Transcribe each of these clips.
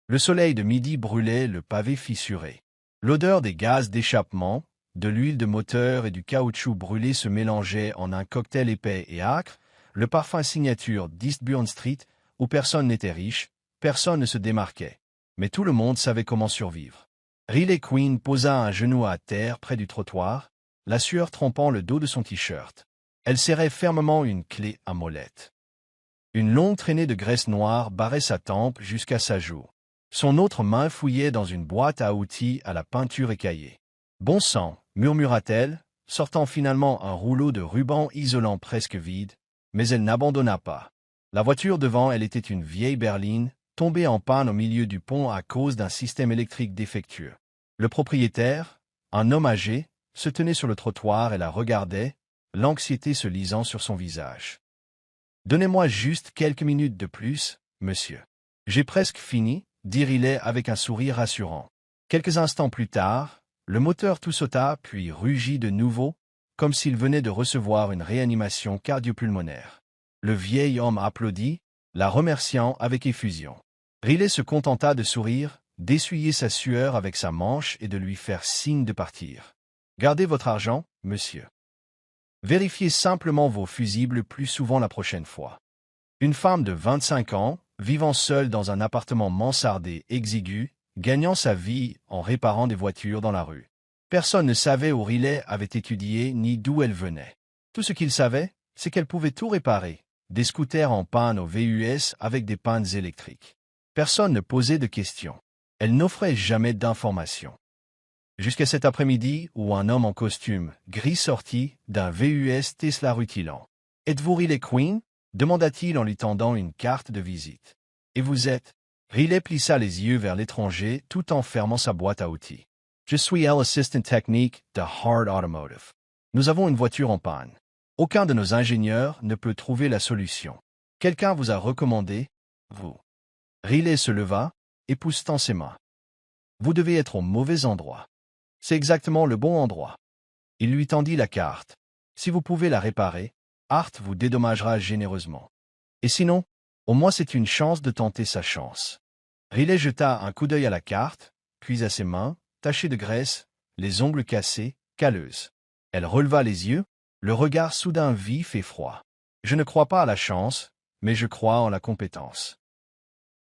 Le soleil de midi brûlait le pavé fissuré. L'odeur des gaz d'échappement, de l'huile de moteur et du caoutchouc brûlé se mélangeait en un cocktail épais et âcre, le parfum signature d'Eastbourne Street, où personne n'était riche, personne ne se démarquait. Mais tout le monde savait comment survivre. Riley Queen posa un genou à terre près du trottoir, la sueur trempant le dos de son t-shirt. Elle serrait fermement une clé à molette. Une longue traînée de graisse noire barrait sa tempe jusqu'à sa joue. Son autre main fouillait dans une boîte à outils à la peinture écaillée. « Bon sang !» murmura-t-elle, sortant finalement un rouleau de ruban isolant presque vide, mais elle n'abandonna pas. La voiture devant elle était une vieille berline, tombée en panne au milieu du pont à cause d'un système électrique défectueux. Le propriétaire, un homme âgé, se tenait sur le trottoir et la regardait, l'anxiété se lisant sur son visage. « Donnez-moi juste quelques minutes de plus, monsieur. J'ai presque fini, » dit Riley avec un sourire rassurant. Quelques instants plus tard, le moteur tout sauta puis rugit de nouveau, comme s'il venait de recevoir une réanimation cardio-pulmonaire. Le vieil homme applaudit, la remerciant avec effusion. Riley se contenta de sourire, d'essuyer sa sueur avec sa manche et de lui faire signe de partir. « Gardez votre argent, monsieur. Vérifiez simplement vos fusibles plus souvent la prochaine fois. » Une femme de 25 ans, vivant seule dans un appartement mansardé exigu, gagnant sa vie en réparant des voitures dans la rue. Personne ne savait où Riley avait étudié ni d'où elle venait. Tout ce qu'il savait, c'est qu'elle pouvait tout réparer, des scooters en panne au VUS avec des pannes électriques. Personne ne posait de questions. Elle n'offrait jamais d'informations. Jusqu'à cet après-midi où un homme en costume gris sortit d'un VUS Tesla rutilant. « Êtes-vous Riley Queen ?» demanda-t-il en lui tendant une carte de visite. « Et vous êtes ?» Riley plissa les yeux vers l'étranger tout en fermant sa boîte à outils. « Je suis l'assistant technique de Hard Automotive. Nous avons une voiture en panne. Aucun de nos ingénieurs ne peut trouver la solution. Quelqu'un vous a recommandé, vous. » Riley se leva, époussetant ses mains. « Vous devez être au mauvais endroit. » « C'est exactement le bon endroit. » Il lui tendit la carte. « Si vous pouvez la réparer, Art vous dédommagera généreusement. Et sinon, au moins c'est une chance de tenter sa chance. » Riley jeta un coup d'œil à la carte, puis à ses mains, tachées de graisse, les ongles cassés, calleuses. Elle releva les yeux, le regard soudain vif et froid. « Je ne crois pas à la chance, mais je crois en la compétence. »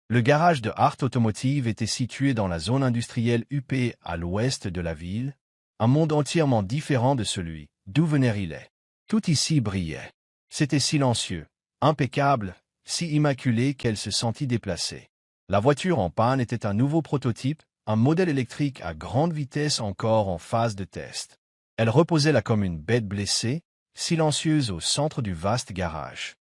Le garage de Hart Automotive était situé dans la zone industrielle UP à l'ouest de la ville, un monde entièrement différent de celui d'où venait Riley. Tout ici brillait. C'était silencieux, impeccable, si immaculé qu'elle se sentit déplacée. La voiture en panne était un nouveau prototype, un modèle électrique à grande vitesse encore en phase de test. Elle reposait là comme une bête blessée, silencieuse au centre du vaste garage.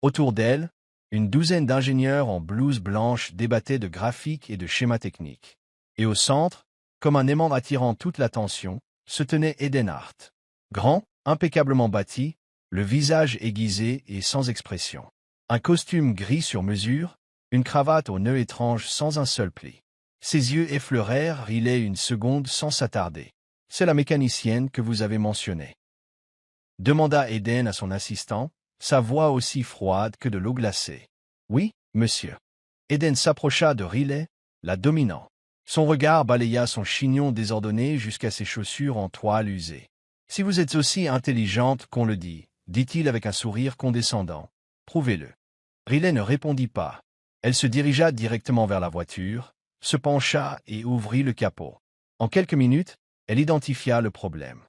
Autour d'elle, une douzaine d'ingénieurs en blouse blanche débattaient de graphiques et de schémas techniques. Et au centre, comme un aimant attirant toute l'attention, se tenait Eden Hart. Grand, impeccablement bâti, le visage aiguisé et sans expression. Un costume gris sur mesure, une cravate aux nœuds étranges sans un seul pli. Ses yeux effleurèrent Riley une seconde sans s'attarder. « C'est la mécanicienne que vous avez mentionnée. » demanda Eden à son assistant, sa voix aussi froide que de l'eau glacée. « Oui, monsieur. » Eden s'approcha de Riley, la dominant. Son regard balaya son chignon désordonné jusqu'à ses chaussures en toile usée. « Si vous êtes aussi intelligente qu'on le dit, » dit-il avec un sourire condescendant, « prouvez-le. » Riley ne répondit pas. Elle se dirigea directement vers la voiture, se pencha et ouvrit le capot. En quelques minutes, elle identifia le problème.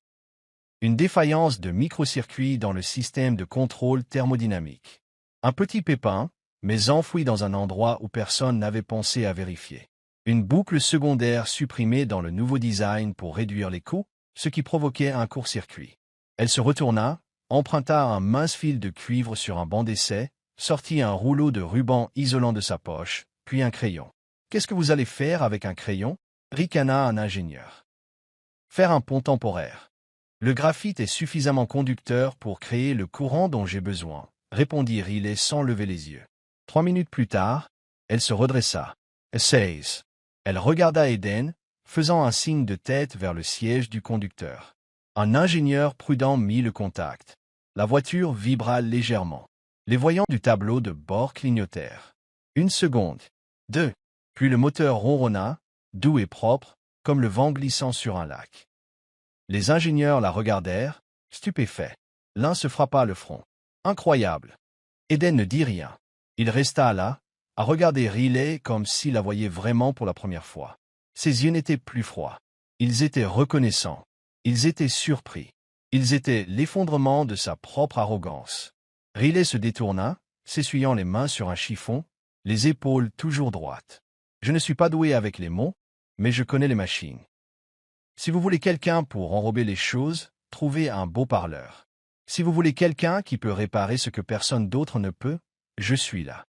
Une défaillance de microcircuit dans le système de contrôle thermodynamique. Un petit pépin, mais enfoui dans un endroit où personne n'avait pensé à vérifier. Une boucle secondaire supprimée dans le nouveau design pour réduire les coûts, ce qui provoquait un court-circuit. Elle se retourna, emprunta un mince fil de cuivre sur un banc d'essai, sortit un rouleau de ruban isolant de sa poche, puis un crayon. « Qu'est-ce que vous allez faire avec un crayon ?» ricana un ingénieur. « Faire un pont temporaire. Le graphite est suffisamment conducteur pour créer le courant dont j'ai besoin, » répondit Riley sans lever les yeux. 3 minutes plus tard, elle se redressa. « Essaye. » Elle regarda Eden, faisant un signe de tête vers le siège du conducteur. Un ingénieur prudent mit le contact. La voiture vibra légèrement. Les voyants du tableau de bord clignotèrent. 1 seconde. 2. Puis le moteur ronronna, doux et propre, comme le vent glissant sur un lac. Les ingénieurs la regardèrent, stupéfaits. L'un se frappa le front. Incroyable! Eden ne dit rien. Il resta là, à regarder Riley comme s'il la voyait vraiment pour la première fois. Ses yeux n'étaient plus froids. Ils étaient reconnaissants. Ils étaient surpris. Ils étaient l'effondrement de sa propre arrogance. Riley se détourna, s'essuyant les mains sur un chiffon, les épaules toujours droites. Je ne suis pas doué avec les mots, mais je connais les machines. Si vous voulez quelqu'un pour enrober les choses, trouvez un beau parleur. Si vous voulez quelqu'un qui peut réparer ce que personne d'autre ne peut, je suis là.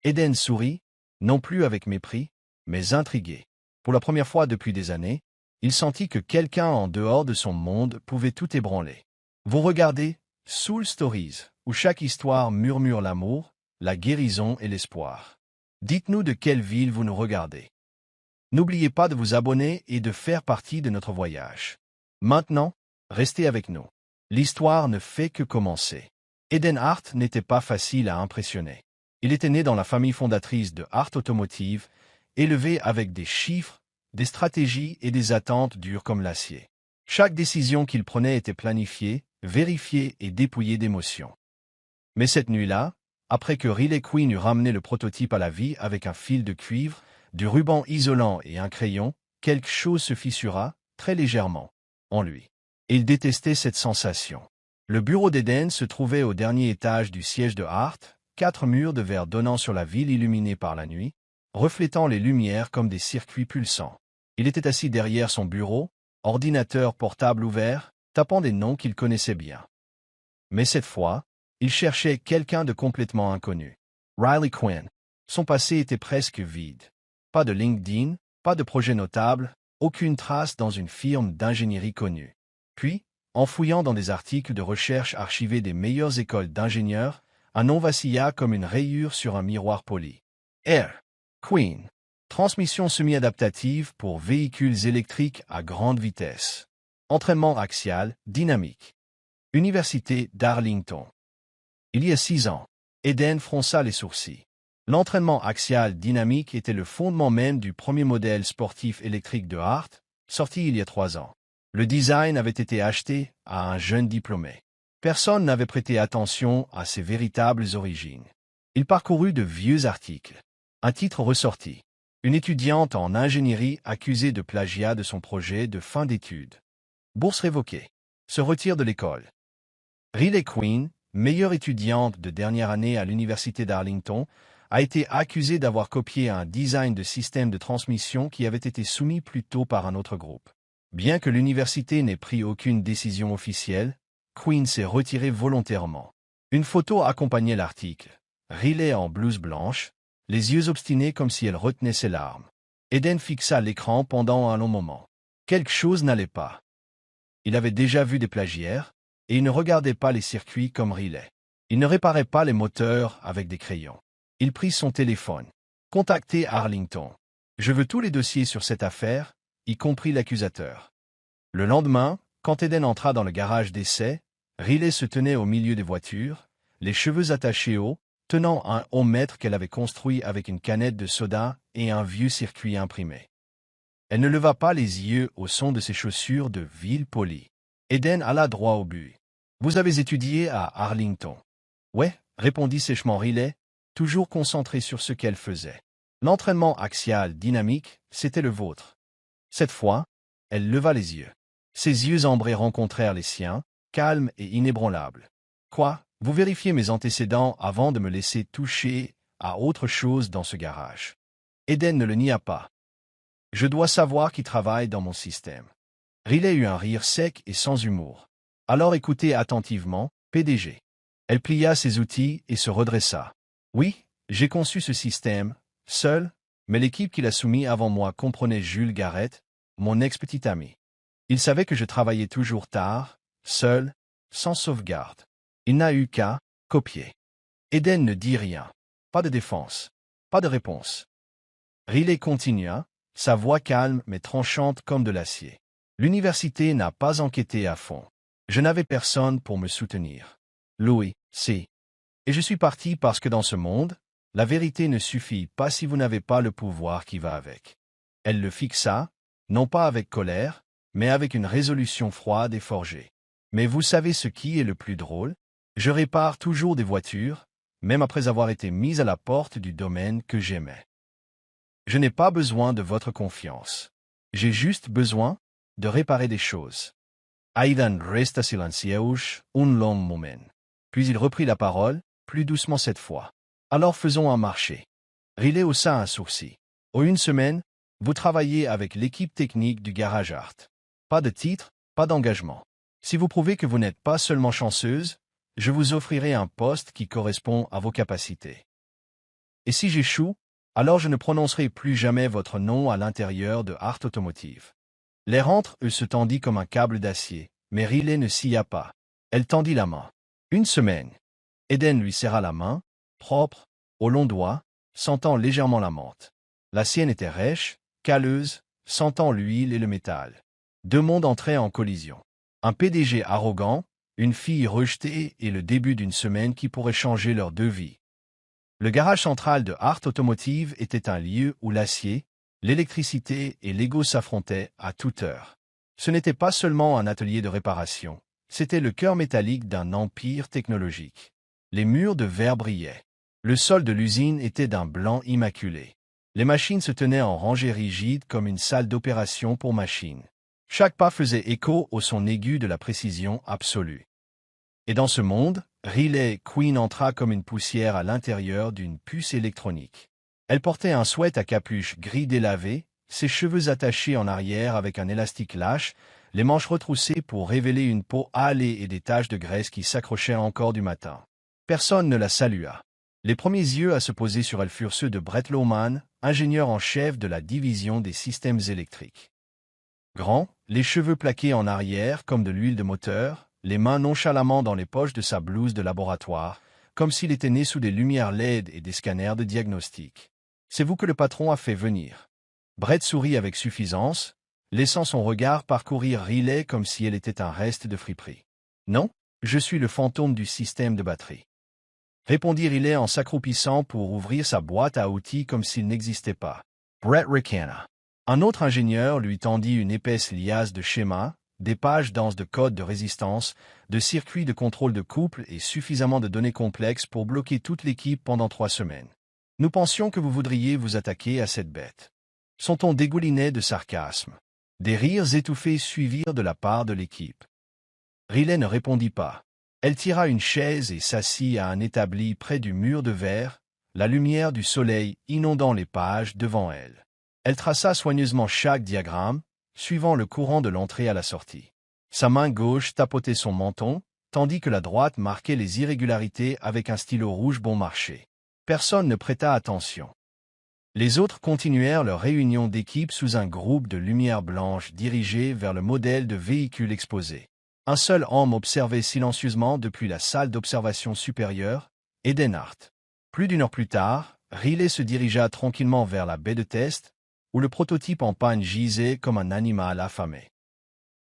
Eden sourit, non plus avec mépris, mais intrigué. Pour la première fois depuis des années, il sentit que quelqu'un en dehors de son monde pouvait tout ébranler. Vous regardez Soul Stories, où chaque histoire murmure l'amour, la guérison et l'espoir. Dites-nous de quelle ville vous nous regardez. N'oubliez pas de vous abonner et de faire partie de notre voyage. Maintenant, restez avec nous. L'histoire ne fait que commencer. Eden Hart n'était pas facile à impressionner. Il était né dans la famille fondatrice de Hart Automotive, élevé avec des chiffres, des stratégies et des attentes dures comme l'acier. Chaque décision qu'il prenait était planifiée, vérifiée et dépouillée d'émotions. Mais cette nuit-là, après que Riley Queen eut ramené le prototype à la vie avec un fil de cuivre, du ruban isolant et un crayon, quelque chose se fissura, très légèrement, en lui. Il détestait cette sensation. Le bureau d'Eden se trouvait au dernier étage du siège de Hart, 4 murs de verre donnant sur la ville illuminée par la nuit, reflétant les lumières comme des circuits pulsants. Il était assis derrière son bureau, ordinateur portable ouvert, tapant des noms qu'il connaissait bien. Mais cette fois, il cherchait quelqu'un de complètement inconnu. Riley Quinn. Son passé était presque vide. Pas de LinkedIn, pas de projet notable, aucune trace dans une firme d'ingénierie connue. Puis, en fouillant dans des articles de recherche archivés des meilleures écoles d'ingénieurs, un nom vacilla comme une rayure sur un miroir poli. R. Queen. Transmission semi-adaptative pour véhicules électriques à grande vitesse. Entraînement axial, dynamique. Université d'Arlington. Il y a 6 ans, Eden fronça les sourcils. L'entraînement axial dynamique était le fondement même du premier modèle sportif électrique de Hart, sorti il y a 3 ans. Le design avait été acheté à un jeune diplômé. Personne n'avait prêté attention à ses véritables origines. Il parcourut de vieux articles. Un titre ressortit. Une étudiante en ingénierie accusée de plagiat de son projet de fin d'études. Bourse révoquée. Se retire de l'école. Riley Queen, meilleure étudiante de dernière année à l'université d'Arlington, a été accusée d'avoir copié un design de système de transmission qui avait été soumis plus tôt par un autre groupe. Bien que l'université n'ait pris aucune décision officielle, Queen s'est retirée volontairement. Une photo accompagnait l'article. Riley en blouse blanche, les yeux obstinés comme si elle retenait ses larmes. Eden fixa l'écran pendant un long moment. Quelque chose n'allait pas. Il avait déjà vu des plagiaires, et il ne regardait pas les circuits comme Riley. Il ne réparait pas les moteurs avec des crayons. Il prit son téléphone. Contactez Arlington. Je veux tous les dossiers sur cette affaire, y compris l'accusateur. Le lendemain, quand Eden entra dans le garage d'essai, Riley se tenait au milieu des voitures, les cheveux attachés haut, tenant un ohmmètre qu'elle avait construit avec une canette de soda et un vieux circuit imprimé. Elle ne leva pas les yeux au son de ses chaussures de ville polie. Eden alla droit au but. « Vous avez étudié à Arlington. »« Ouais, » répondit sèchement Riley, toujours concentré sur ce qu'elle faisait. L'entraînement axial dynamique, c'était le vôtre. Cette fois, elle leva les yeux. Ses yeux ambrés rencontrèrent les siens, calmes et inébranlables. « Quoi, vous vérifiez mes antécédents avant de me laisser toucher à autre chose dans ce garage. » Eden ne le nia pas. « Je dois savoir qui travaille dans mon système. » Riley eut un rire sec et sans humour. « Alors écoutez attentivement, PDG. » Elle plia ses outils et se redressa. « Oui, j'ai conçu ce système, seul, mais l'équipe qui l'a soumis avant moi comprenait Jules Garrett, mon ex-petit ami. Il savait que je travaillais toujours tard, seul, sans sauvegarde. Il n'a eu qu'à copier. » Eden ne dit rien. Pas de défense. Pas de réponse. Riley continua, sa voix calme mais tranchante comme de l'acier. L'université n'a pas enquêté à fond. Je n'avais personne pour me soutenir. Louis, si. Et je suis parti parce que dans ce monde, La vérité ne suffit pas si vous n'avez pas le pouvoir qui va avec. Elle le fixa, non pas avec colère, mais avec une résolution froide et forgée. Mais vous savez ce qui est le plus drôle? Je répare toujours des voitures, même après avoir été mise à la porte du domaine que j'aimais. Je n'ai pas besoin de votre confiance. J'ai juste besoin de réparer des choses. Aidan resta silencieux un long moment. Puis il reprit la parole, plus doucement cette fois. Alors faisons un marché. Riley haussa un sourcil. En une semaine, vous travaillez avec l'équipe technique du Garage Art. Pas de titre, pas d'engagement. Si vous prouvez que vous n'êtes pas seulement chanceuse, je vous offrirai un poste qui correspond à vos capacités. Et si j'échoue, alors je ne prononcerai plus jamais votre nom à l'intérieur de Art Automotive. L'air entre eux se tendit comme un câble d'acier, mais Riley ne scia pas. Elle tendit la main. Une semaine. Eden lui serra la main, propre, au long doigt, sentant légèrement la menthe. La sienne était rêche, calleuse, sentant l'huile et le métal. Deux mondes entraient en collision. Un PDG arrogant, une fille rejetée et le début d'une semaine qui pourrait changer leurs deux vies. Le garage central de Art Automotive était un lieu où l'acier, l'électricité et l'ego s'affrontaient à toute heure. Ce n'était pas seulement un atelier de réparation, c'était le cœur métallique d'un empire technologique. Les murs de verre brillaient. Le sol de l'usine était d'un blanc immaculé. Les machines se tenaient en rangées rigides comme une salle d'opération pour machines. Chaque pas faisait écho au son aigu de la précision absolue. Et dans ce monde, Riley Queen entra comme une poussière à l'intérieur d'une puce électronique. Elle portait un sweat à capuche gris délavé, ses cheveux attachés en arrière avec un élastique lâche, les manches retroussées pour révéler une peau hâlée et des taches de graisse qui s'accrochaient encore du matin. Personne ne la salua. Les premiers yeux à se poser sur elle furent ceux de Brett Lowman, ingénieur en chef de la division des systèmes électriques. Grand, les cheveux plaqués en arrière comme de l'huile de moteur, les mains nonchalamment dans les poches de sa blouse de laboratoire, comme s'il était né sous des lumières LED et des scanners de diagnostic. « C'est vous que le patron a fait venir. » Brett sourit avec suffisance, laissant son regard parcourir Riley comme si elle était un reste de friperie. « Non, je suis le fantôme du système de batterie. » Répondit Riley en s'accroupissant pour ouvrir sa boîte à outils comme s'il n'existait pas. Brett ricana. Un autre ingénieur lui tendit une épaisse liasse de schémas, des pages denses de codes de résistance, de circuits de contrôle de couple et suffisamment de données complexes pour bloquer toute l'équipe pendant 3 semaines. Nous pensions que vous voudriez vous attaquer à cette bête. Son ton dégoulinait de sarcasme. Des rires étouffés suivirent de la part de l'équipe. Riley ne répondit pas. Elle tira une chaise et s'assit à un établi près du mur de verre, la lumière du soleil inondant les pages devant elle. Elle traça soigneusement chaque diagramme, suivant le courant de l'entrée à la sortie. Sa main gauche tapotait son menton, tandis que la droite marquait les irrégularités avec un stylo rouge bon marché. Personne ne prêta attention. Les autres continuèrent leur réunion d'équipe sous un groupe de lumière blanche dirigé vers le modèle de véhicule exposé. Un seul homme observait silencieusement depuis la salle d'observation supérieure, Eden Hart. Plus d'une heure plus tard, Riley se dirigea tranquillement vers la baie de test, où le prototype en panne gisait comme un animal affamé.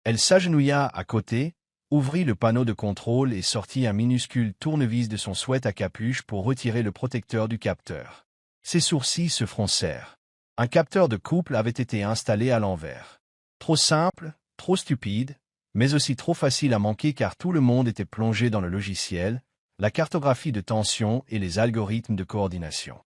Elle s'agenouilla à côté, ouvrit le panneau de contrôle et sortit un minuscule tournevis de son sweat à capuche pour retirer le protecteur du capteur. Ses sourcils se froncèrent. Un capteur de couple avait été installé à l'envers. Trop simple, trop stupide, mais aussi trop facile à manquer car tout le monde était plongé dans le logiciel, la cartographie de tension et les algorithmes de coordination.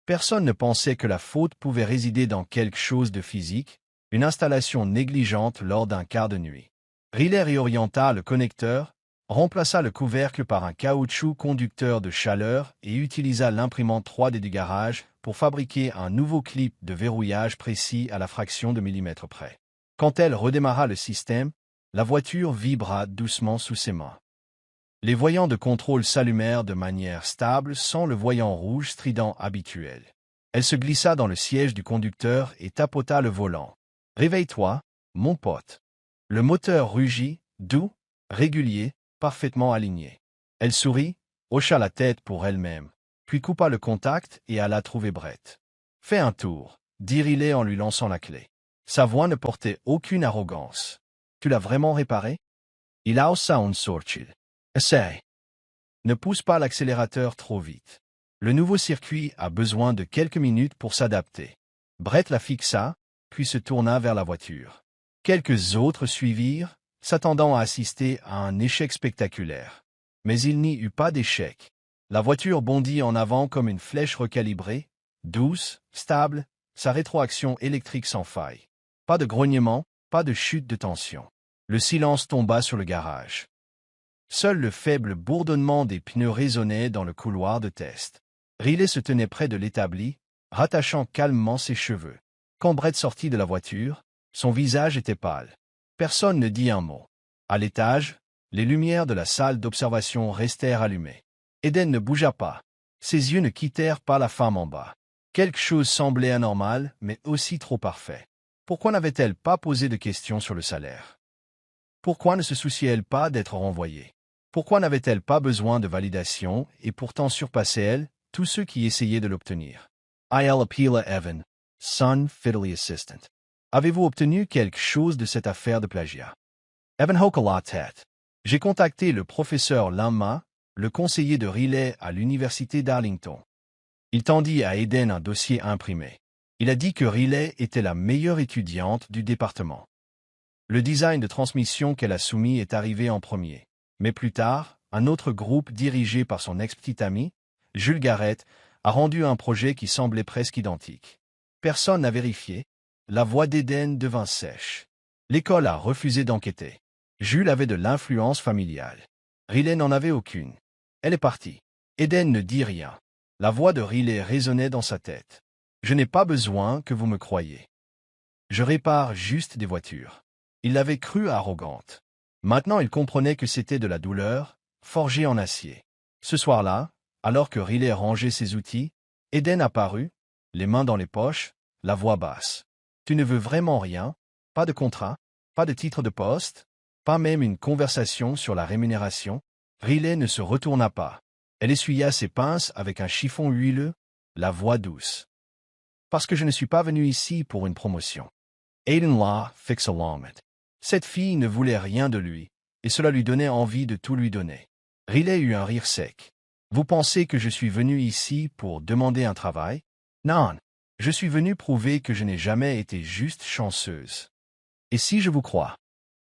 Personne ne pensait que la faute pouvait résider dans quelque chose de physique, une installation négligente lors d'un quart de nuit. Riley réorienta le connecteur, remplaça le couvercle par un caoutchouc conducteur de chaleur et utilisa l'imprimante 3D du garage pour fabriquer un nouveau clip de verrouillage précis à la fraction de millimètre près. Quand elle redémarra le système, la voiture vibra doucement sous ses mains. Les voyants de contrôle s'allumèrent de manière stable sans le voyant rouge strident habituel. Elle se glissa dans le siège du conducteur et tapota le volant. « Réveille-toi, mon pote. » Le moteur rugit, doux, régulier, parfaitement aligné. Elle sourit, hocha la tête pour elle-même, puis coupa le contact et alla trouver Brett. « Fais un tour, » dit Riley en lui lançant la clé. Sa voix ne portait aucune arrogance. « Tu l'as vraiment réparé ?» Il haussa un sourcil. « Essaye. Ne pousse pas l'accélérateur trop vite. Le nouveau circuit a besoin de quelques minutes pour s'adapter. Brett la fixa, puis se tourna vers la voiture. Quelques autres suivirent, s'attendant à assister à un échec spectaculaire. Mais il n'y eut pas d'échec. La voiture bondit en avant comme une flèche recalibrée, douce, stable, sa rétroaction électrique sans faille. Pas de grognement, pas de chute de tension. Le silence tomba sur le garage. Seul le faible bourdonnement des pneus résonnait dans le couloir de test. Riley se tenait près de l'établi, rattachant calmement ses cheveux. Quand Brett sortit de la voiture, son visage était pâle. Personne ne dit un mot. À l'étage, les lumières de la salle d'observation restèrent allumées. Eden ne bougea pas. Ses yeux ne quittèrent pas la femme en bas. Quelque chose semblait anormal, mais aussi trop parfait. Pourquoi n'avait-elle pas posé de questions sur le salaire? Pourquoi ne se souciait-elle pas d'être renvoyée? Pourquoi n'avait-elle pas besoin de validation et pourtant surpassait-elle tous ceux qui essayaient de l'obtenir? Il appela Evan, son fiddly assistant. Avez-vous obtenu quelque chose de cette affaire de plagiat? Evan hocha la tête. J'ai contacté le professeur Lama, le conseiller de Riley à l'université d'Arlington. Il tendit à Eden un dossier imprimé. Il a dit que Riley était la meilleure étudiante du département. Le design de transmission qu'elle a soumis est arrivé en premier. Mais plus tard, un autre groupe dirigé par son ex-petit ami, Jules Garrett, a rendu un projet qui semblait presque identique. Personne n'a vérifié. La voix d'Eden devint sèche. L'école a refusé d'enquêter. Jules avait de l'influence familiale. Riley n'en avait aucune. Elle est partie. Eden ne dit rien. La voix de Riley résonnait dans sa tête. Je n'ai pas besoin que vous me croyiez. Je répare juste des voitures. Il l'avait crue arrogante. Maintenant il comprenait que c'était de la douleur, forgée en acier. Ce soir-là, alors que Riley rangeait ses outils, Eden apparut, les mains dans les poches, la voix basse. Tu ne veux vraiment rien? Pas de contrat? Pas de titre de poste? Pas même une conversation sur la rémunération? Riley ne se retourna pas. Elle essuya ses pinces avec un chiffon huileux, la voix douce. Parce que je ne suis pas venu ici pour une promotion. Eden la fixa l'homme. Cette fille ne voulait rien de lui, et cela lui donnait envie de tout lui donner. Riley eut un rire sec. Vous pensez que je suis venu ici pour demander un travail? Non. Je suis venu prouver que je n'ai jamais été juste chanceuse. Et si je vous crois?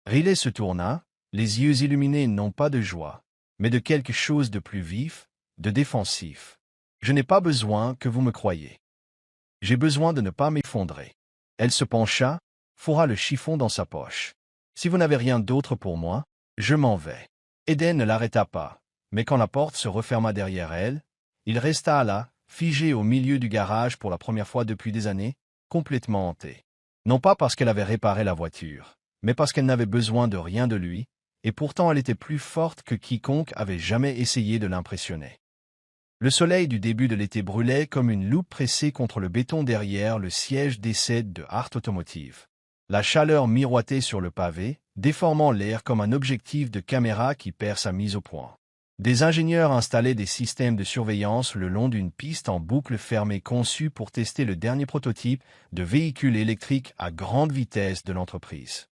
Riley se tourna, les yeux illuminés non pas de joie, mais de quelque chose de plus vif, de défensif. Je n'ai pas besoin que vous me croyiez. J'ai besoin de ne pas m'effondrer. Elle se pencha, fourra le chiffon dans sa poche. Si vous n'avez rien d'autre pour moi, je m'en vais. Eden ne l'arrêta pas, mais quand la porte se referma derrière elle, il resta là, figé au milieu du garage pour la première fois depuis des années, complètement hanté. Non pas parce qu'elle avait réparé la voiture, mais parce qu'elle n'avait besoin de rien de lui, et pourtant elle était plus forte que quiconque avait jamais essayé de l'impressionner. Le soleil du début de l'été brûlait comme une loupe pressée contre le béton derrière le siège d'essai de Hart Automotive. La chaleur miroitait sur le pavé, déformant l'air comme un objectif de caméra qui perd sa mise au point. Des ingénieurs installaient des systèmes de surveillance le long d'une piste en boucle fermée conçue pour tester le dernier prototype de véhicule électrique à grande vitesse de l'entreprise.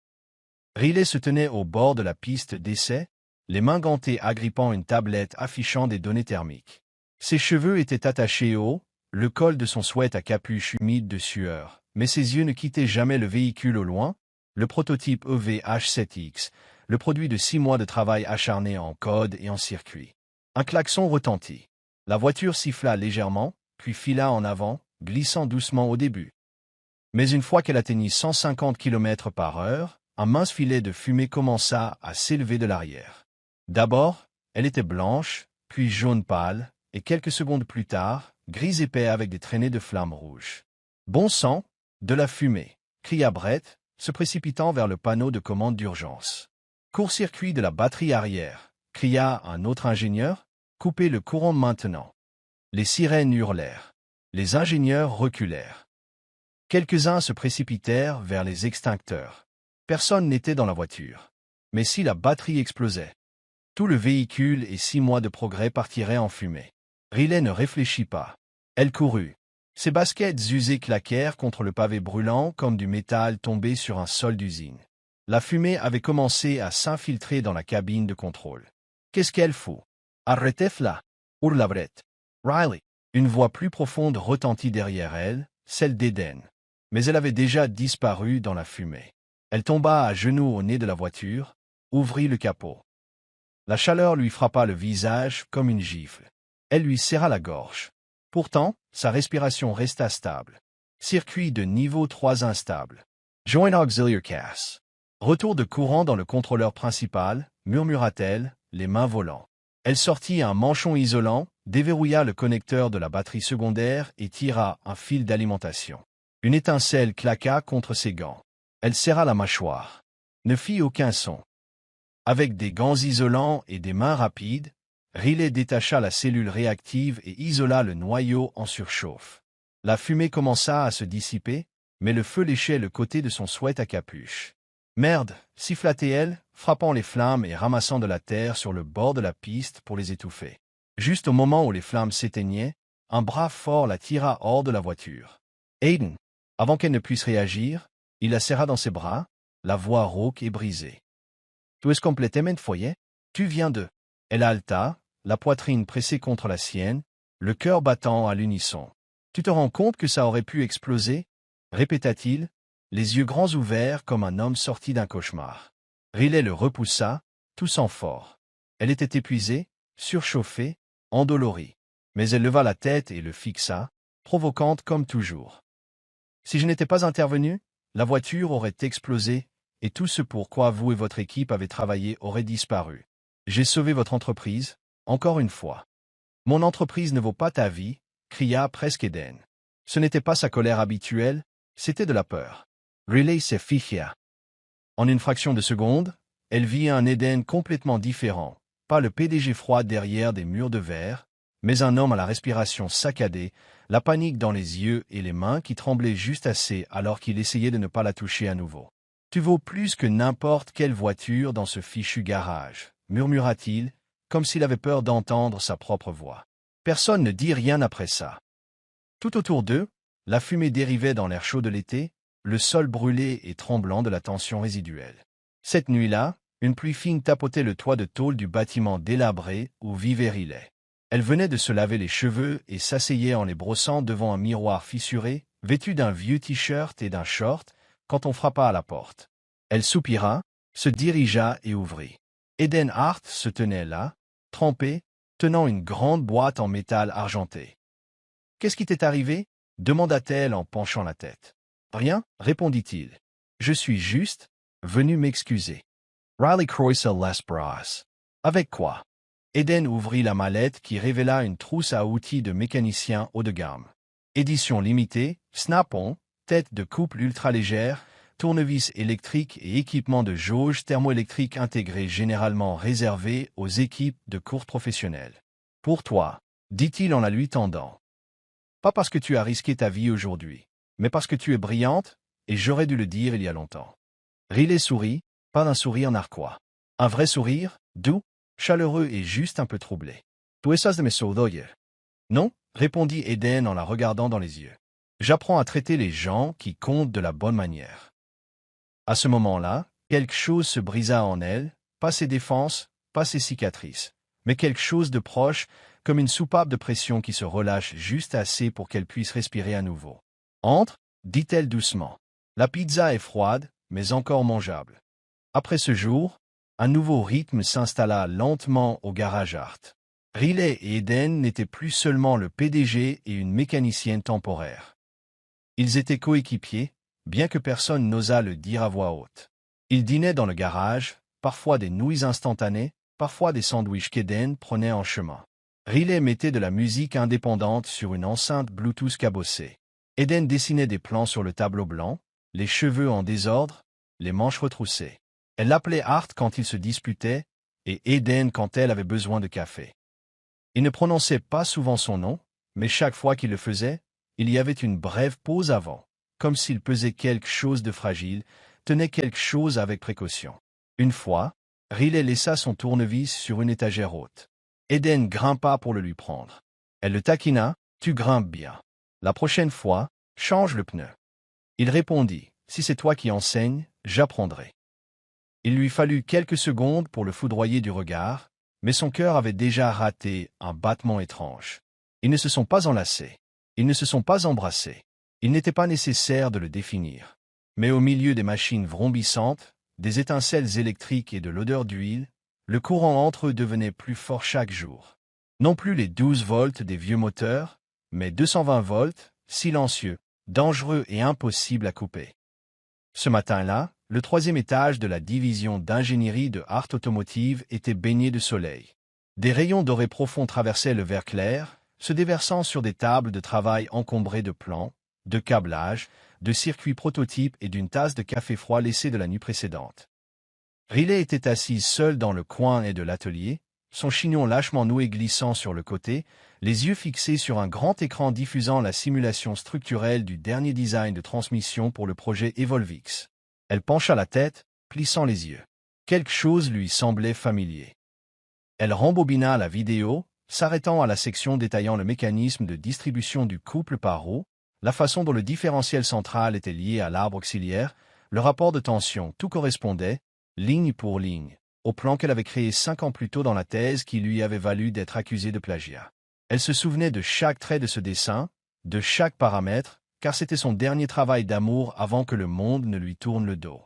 Riley se tenait au bord de la piste d'essai, les mains gantées agrippant une tablette affichant des données thermiques. Ses cheveux étaient attachés haut, le col de son sweat à capuche humide de sueur, mais ses yeux ne quittaient jamais le véhicule au loin, le prototype EVH7X, le produit de 6 mois de travail acharné en code et en circuit. Un klaxon retentit. La voiture siffla légèrement, puis fila en avant, glissant doucement au début. Mais une fois qu'elle atteignit 150 km/h, un mince filet de fumée commença à s'élever de l'arrière. D'abord, elle était blanche, puis jaune pâle, et quelques secondes plus tard, gris épais avec des traînées de flammes rouges. « Bon sang, de la fumée !» cria Brett, se précipitant vers le panneau de commande d'urgence. « Court-circuit de la batterie arrière !» cria un autre ingénieur. « Coupez le courant maintenant !» Les sirènes hurlèrent. Les ingénieurs reculèrent. Quelques-uns se précipitèrent vers les extincteurs. Personne n'était dans la voiture. Mais si la batterie explosait, tout le véhicule et 6 mois de progrès partiraient en fumée. Riley ne réfléchit pas. Elle courut. Ses baskets usées claquèrent contre le pavé brûlant comme du métal tombé sur un sol d'usine. La fumée avait commencé à s'infiltrer dans la cabine de contrôle. « Qu'est-ce qu'elle fout? Arrêtez-la » hurla Brett. « Riley, Une voix plus profonde retentit derrière elle, celle d'Eden. Mais elle avait déjà disparu dans la fumée. Elle tomba à genoux au nez de la voiture, ouvrit le capot. La chaleur lui frappa le visage comme une gifle. Elle lui serra la gorge. Pourtant, sa respiration resta stable. Circuit de niveau 3 instable. Joint auxiliary casse. Retour de courant dans le contrôleur principal, murmura-t-elle, les mains volant. Elle sortit un manchon isolant, déverrouilla le connecteur de la batterie secondaire et tira un fil d'alimentation. Une étincelle claqua contre ses gants. Elle serra la mâchoire. Ne fit aucun son. Avec des gants isolants et des mains rapides, Riley détacha la cellule réactive et isola le noyau en surchauffe. La fumée commença à se dissiper, mais le feu léchait le côté de son sweat à capuche. « Merde !» siffla-t-elle, frappant les flammes et ramassant de la terre sur le bord de la piste pour les étouffer. Juste au moment où les flammes s'éteignaient, un bras fort la tira hors de la voiture. « Aiden !» Avant qu'elle ne puisse réagir, il la serra dans ses bras, la voix rauque et brisée. « Tu es complètement foyer? Tu viens de... » Elle halta, la poitrine pressée contre la sienne, le cœur battant à l'unisson. « Tu te rends compte que ça aurait pu exploser ?» répéta-t-il, les yeux grands ouverts comme un homme sorti d'un cauchemar. Riley le repoussa, toussant fort. Elle était épuisée, surchauffée, endolorie. Mais elle leva la tête et le fixa, provocante comme toujours. « Si je n'étais pas intervenu, la voiture aurait explosé, et tout ce pour quoi vous et votre équipe avez travaillé aurait disparu. J'ai sauvé votre entreprise, encore une fois. »« Mon entreprise ne vaut pas ta vie, » cria presque Eden. Ce n'était pas sa colère habituelle, c'était de la peur. Riley se figea. En une fraction de seconde, elle vit un Eden complètement différent, pas le PDG froid derrière des murs de verre, mais un homme à la respiration saccadée, la panique dans les yeux et les mains qui tremblaient juste assez alors qu'il essayait de ne pas la toucher à nouveau. « Tu vaux plus que n'importe quelle voiture dans ce fichu garage, » murmura-t-il, comme s'il avait peur d'entendre sa propre voix. Personne ne dit rien après ça. Tout autour d'eux, la fumée dérivait dans l'air chaud de l'été, le sol brûlé et tremblant de la tension résiduelle. Cette nuit-là, une pluie fine tapotait le toit de tôle du bâtiment délabré où vivait Riley. Elle venait de se laver les cheveux et s'asseyait en les brossant devant un miroir fissuré, vêtue d'un vieux t-shirt et d'un short, quand on frappa à la porte. Elle soupira, se dirigea et ouvrit. Eden Hart se tenait là, trempé, tenant une grande boîte en métal argenté. « Qu'est-ce qui t'est arrivé ?» demanda-t-elle en penchant la tête. « Rien, » répondit-il. « Je suis juste venu m'excuser. » Riley croisa las bras. « Avec quoi ?» Eden ouvrit la mallette qui révéla une trousse à outils de mécanicien haut de gamme. Édition limitée, Snap-on, tête de couple ultra légère, tournevis électrique et équipement de jauge thermoélectrique intégré généralement réservé aux équipes de course professionnelles. « Pour toi, » dit-il en la lui tendant. « Pas parce que tu as risqué ta vie aujourd'hui, mais parce que tu es brillante, et j'aurais dû le dire il y a longtemps. » Riley sourit, pas d'un sourire narquois. Un vrai sourire, doux, chaleureux et juste un peu troublé. « Tu esas de me saudoyer. »« Non, » répondit Eden en la regardant dans les yeux. « J'apprends à traiter les gens qui comptent de la bonne manière. » À ce moment-là, quelque chose se brisa en elle, pas ses défenses, pas ses cicatrices, mais quelque chose de proche, comme une soupape de pression qui se relâche juste assez pour qu'elle puisse respirer à nouveau. « Entre, » dit-elle doucement. « La pizza est froide, mais encore mangeable. » Après ce jour, un nouveau rythme s'installa lentement au garage Art. Riley et Eden n'étaient plus seulement le PDG et une mécanicienne temporaire. Ils étaient coéquipiers, bien que personne n'osât le dire à voix haute. Ils dînaient dans le garage, parfois des nouilles instantanées, parfois des sandwichs qu'Eden prenait en chemin. Riley mettait de la musique indépendante sur une enceinte Bluetooth cabossée. Eden dessinait des plans sur le tableau blanc, les cheveux en désordre, les manches retroussées. Elle l'appelait Art quand ils se disputaient, et Eden quand elle avait besoin de café. Il ne prononçait pas souvent son nom, mais chaque fois qu'il le faisait, il y avait une brève pause avant, comme s'il pesait quelque chose de fragile, tenait quelque chose avec précaution. Une fois, Riley laissa son tournevis sur une étagère haute. Eden grimpa pour le lui prendre. Elle le taquina, « Tu grimpes bien. La prochaine fois, change le pneu. » Il répondit, « Si c'est toi qui enseignes, j'apprendrai. » Il lui fallut quelques secondes pour le foudroyer du regard, mais son cœur avait déjà raté un battement étrange. Ils ne se sont pas enlacés. Ils ne se sont pas embrassés. Il n'était pas nécessaire de le définir. Mais au milieu des machines vrombissantes, des étincelles électriques et de l'odeur d'huile, le courant entre eux devenait plus fort chaque jour. Non plus les 12 volts des vieux moteurs, mais 220 volts, silencieux, dangereux et impossible à couper. Ce matin-là, le 3e étage de la division d'ingénierie de Hart Automotive était baigné de soleil. Des rayons dorés profonds traversaient le verre clair, se déversant sur des tables de travail encombrées de plans, de câblages, de circuits prototypes et d'une tasse de café froid laissée de la nuit précédente. Riley était assise seule dans le coin de l'atelier, son chignon lâchement noué glissant sur le côté, les yeux fixés sur un grand écran diffusant la simulation structurelle du dernier design de transmission pour le projet Evolvix. Elle pencha la tête, plissant les yeux. Quelque chose lui semblait familier. Elle rembobina la vidéo, s'arrêtant à la section détaillant le mécanisme de distribution du couple par roue, la façon dont le différentiel central était lié à l'arbre auxiliaire, le rapport de tension, tout correspondait, ligne pour ligne, au plan qu'elle avait créé 5 ans plus tôt dans la thèse qui lui avait valu d'être accusée de plagiat. Elle se souvenait de chaque trait de ce dessin, de chaque paramètre, car c'était son dernier travail d'amour avant que le monde ne lui tourne le dos.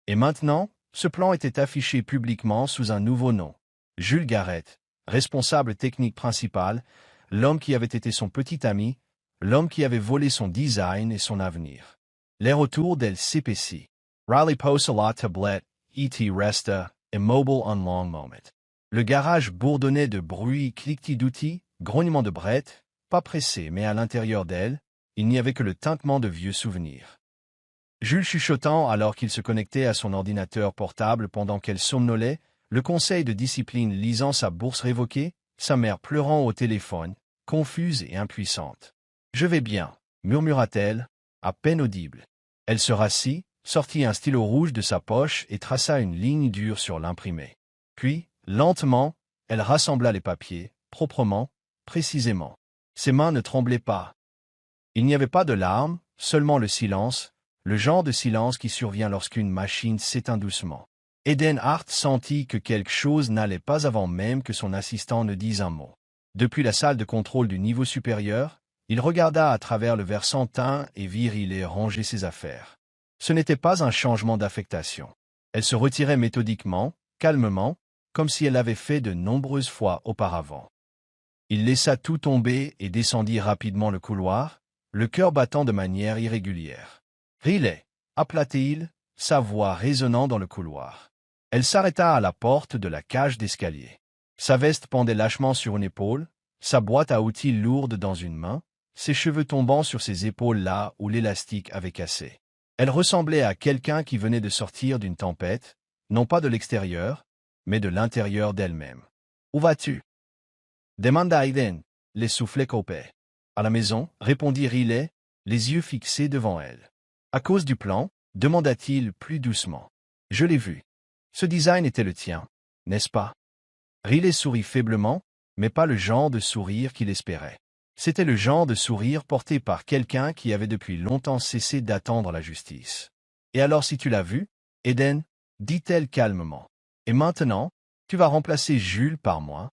Et maintenant, ce plan était affiché publiquement sous un nouveau nom. Jules Garrett, responsable technique principal, l'homme qui avait été son petit ami, l'homme qui avait volé son design et son avenir. L'air autour d'elle s'épaissit. Riley posa la tablette, E.T. resta, immobile un long moment. Le garage bourdonnait de bruit cliquetis d'outils, grognement de brettes, pas pressé, mais à l'intérieur d'elle, il n'y avait que le tintement de vieux souvenirs. Jules chuchotant alors qu'il se connectait à son ordinateur portable pendant qu'elle somnolait, le conseil de discipline lisant sa bourse révoquée, sa mère pleurant au téléphone, confuse et impuissante. « Je vais bien », murmura-t-elle, à peine audible. Elle se rassit, sortit un stylo rouge de sa poche et traça une ligne dure sur l'imprimé. Puis, lentement, elle rassembla les papiers, proprement, précisément. Ses mains ne tremblaient pas. Il n'y avait pas de larmes, seulement le silence, le genre de silence qui survient lorsqu'une machine s'éteint doucement. Eden Hart sentit que quelque chose n'allait pas avant même que son assistant ne dise un mot. Depuis la salle de contrôle du niveau supérieur, il regarda à travers le verre sans teint et vit Riley ranger ses affaires. Ce n'était pas un changement d'affectation. Elle se retirait méthodiquement, calmement, comme si elle l'avait fait de nombreuses fois auparavant. Il laissa tout tomber et descendit rapidement le couloir, le cœur battant de manière irrégulière. « Riley !» appela-t-il, sa voix résonnant dans le couloir. Elle s'arrêta à la porte de la cage d'escalier. Sa veste pendait lâchement sur une épaule, sa boîte à outils lourde dans une main, ses cheveux tombant sur ses épaules là où l'élastique avait cassé. Elle ressemblait à quelqu'un qui venait de sortir d'une tempête, non pas de l'extérieur, mais de l'intérieur d'elle-même. « Où vas-tu » demanda Eden, les soufflets copaient. « À la maison » répondit Riley, les yeux fixés devant elle. « À cause du plan » demanda-t-il plus doucement. « Je l'ai vu. Ce design était le tien, n'est-ce pas » Riley sourit faiblement, mais pas le genre de sourire qu'il espérait. C'était le genre de sourire porté par quelqu'un qui avait depuis longtemps cessé d'attendre la justice. « Et alors si tu l'as vu, Eden » dit-elle calmement. « Et maintenant, tu vas remplacer Jules par moi ?»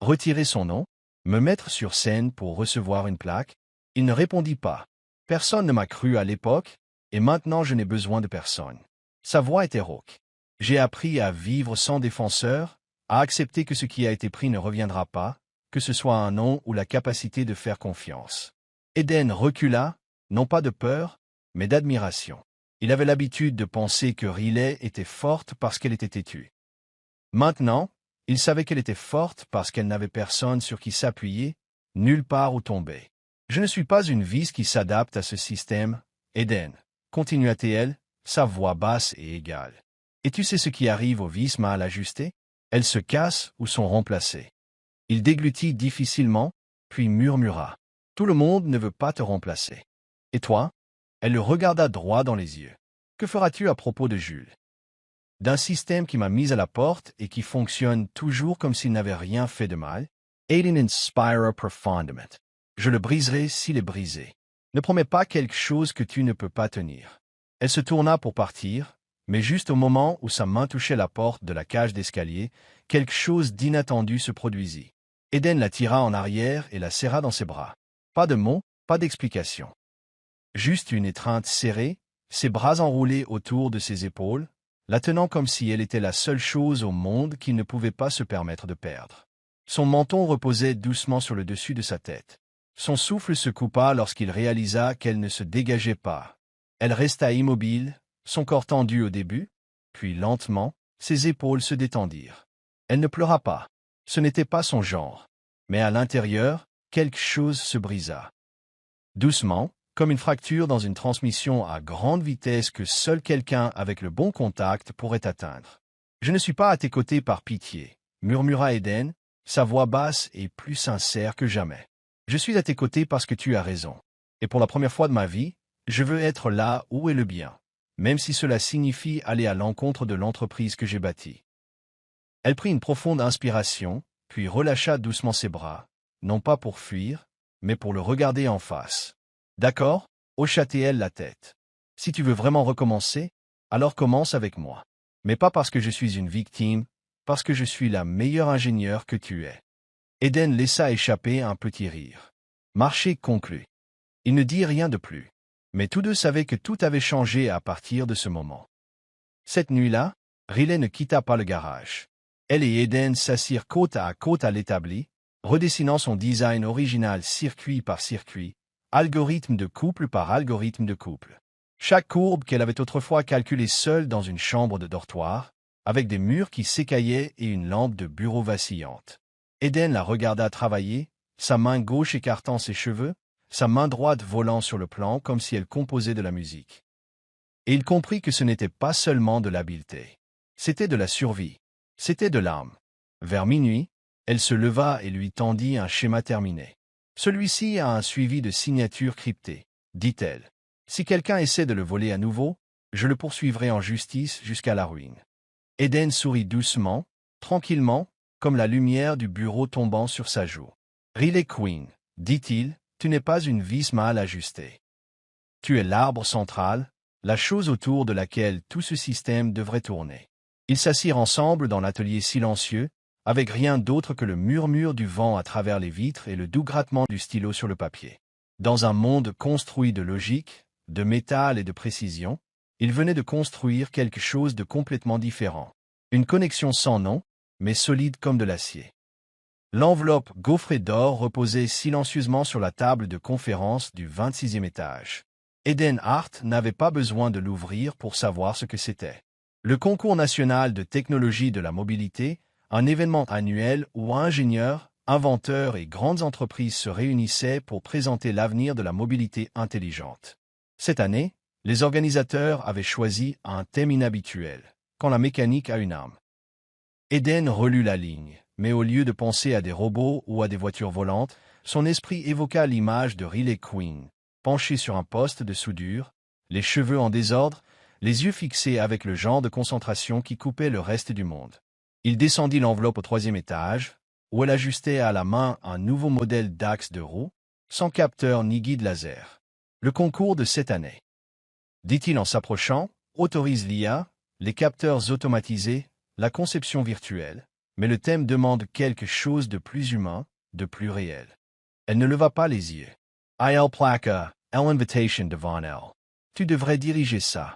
Retirer son nom, me mettre sur scène pour recevoir une plaque? Il ne répondit pas. Personne ne m'a cru à l'époque, et maintenant je n'ai besoin de personne. Sa voix était rauque. J'ai appris à vivre sans défenseur, à accepter que ce qui a été pris ne reviendra pas, que ce soit un nom ou la capacité de faire confiance. Eden recula, non pas de peur, mais d'admiration. Il avait l'habitude de penser que Riley était forte parce qu'elle était têtue. Maintenant, il savait qu'elle était forte parce qu'elle n'avait personne sur qui s'appuyer, nulle part où tomber. « Je ne suis pas une vis qui s'adapte à ce système, Eden, » continua-t-elle, sa voix basse et égale. « Et tu sais ce qui arrive aux vis mal ajustées? Elles se cassent ou sont remplacées. » Il déglutit difficilement, puis murmura. « Tout le monde ne veut pas te remplacer. Et toi ?» Elle le regarda droit dans les yeux. « Que feras-tu à propos de Jules? D'un système qui m'a mis à la porte et qui fonctionne toujours comme s'il n'avait rien fait de mal? Aiden inspira profondément. Je le briserai s'il est brisé. Ne promets pas quelque chose que tu ne peux pas tenir. » Elle se tourna pour partir, mais juste au moment où sa main touchait la porte de la cage d'escalier, quelque chose d'inattendu se produisit. Eden la tira en arrière et la serra dans ses bras. Pas de mots, pas d'explication. Juste une étreinte serrée, ses bras enroulés autour de ses épaules, la tenant comme si elle était la seule chose au monde qu'il ne pouvait pas se permettre de perdre. Son menton reposait doucement sur le dessus de sa tête. Son souffle se coupa lorsqu'il réalisa qu'elle ne se dégageait pas. Elle resta immobile, son corps tendu au début, puis lentement, ses épaules se détendirent. Elle ne pleura pas. Ce n'était pas son genre. Mais à l'intérieur, quelque chose se brisa. Doucement, comme une fracture dans une transmission à grande vitesse que seul quelqu'un avec le bon contact pourrait atteindre. « Je ne suis pas à tes côtés par pitié, » murmura Eden, sa voix basse et plus sincère que jamais. « Je suis à tes côtés parce que tu as raison. Et pour la première fois de ma vie, je veux être là où est le bien, même si cela signifie aller à l'encontre de l'entreprise que j'ai bâtie. » Elle prit une profonde inspiration, puis relâcha doucement ses bras, non pas pour fuir, mais pour le regarder en face. « D'accord » hocha-t-elle la tête. « Si tu veux vraiment recommencer, alors commence avec moi. Mais pas parce que je suis une victime, parce que je suis la meilleure ingénieure que tu es. » Eden laissa échapper un petit rire. Marché conclu. Il ne dit rien de plus. Mais tous deux savaient que tout avait changé à partir de ce moment. Cette nuit-là, Riley ne quitta pas le garage. Elle et Eden s'assirent côte à l'établi, redessinant son design original circuit par circuit, algorithme de couple par algorithme de couple. Chaque courbe qu'elle avait autrefois calculée seule dans une chambre de dortoir, avec des murs qui s'écaillaient et une lampe de bureau vacillante. Eden la regarda travailler, sa main gauche écartant ses cheveux, sa main droite volant sur le plan comme si elle composait de la musique. Et il comprit que ce n'était pas seulement de l'habileté. C'était de la survie. C'était de l'âme. Vers minuit, elle se leva et lui tendit un schéma terminé. Celui-ci a un suivi de signatures cryptées, dit-elle. Si quelqu'un essaie de le voler à nouveau, je le poursuivrai en justice jusqu'à la ruine. Eden sourit doucement, tranquillement, comme la lumière du bureau tombant sur sa joue. Riley Queen, dit-il, tu n'es pas une vis mal ajustée. Tu es l'arbre central, la chose autour de laquelle tout ce système devrait tourner. Ils s'assirent ensemble dans l'atelier silencieux, avec rien d'autre que le murmure du vent à travers les vitres et le doux grattement du stylo sur le papier. Dans un monde construit de logique, de métal et de précision, ils venaient de construire quelque chose de complètement différent. Une connexion sans nom, mais solide comme de l'acier. L'enveloppe gaufrée d'or reposait silencieusement sur la table de conférence du 26e étage. Eden Hart n'avait pas besoin de l'ouvrir pour savoir ce que c'était. Le concours national de technologie de la mobilité, un événement annuel où ingénieurs, inventeurs et grandes entreprises se réunissaient pour présenter l'avenir de la mobilité intelligente. Cette année, les organisateurs avaient choisi un thème inhabituel, quand la mécanique a une âme. Eden relut la ligne, mais au lieu de penser à des robots ou à des voitures volantes, son esprit évoqua l'image de Riley Queen, penché sur un poste de soudure, les cheveux en désordre, les yeux fixés avec le genre de concentration qui coupait le reste du monde. Il descendit l'enveloppe au 3e étage, où elle ajustait à la main un nouveau modèle d'axe de roue, sans capteur ni guide laser. Le concours de cette année, dit-il en s'approchant, autorise l'IA, les capteurs automatisés, la conception virtuelle, mais le thème demande quelque chose de plus humain, de plus réel. Elle ne leva pas les yeux. Il placa, l'invitation devant elle. Tu devrais diriger ça.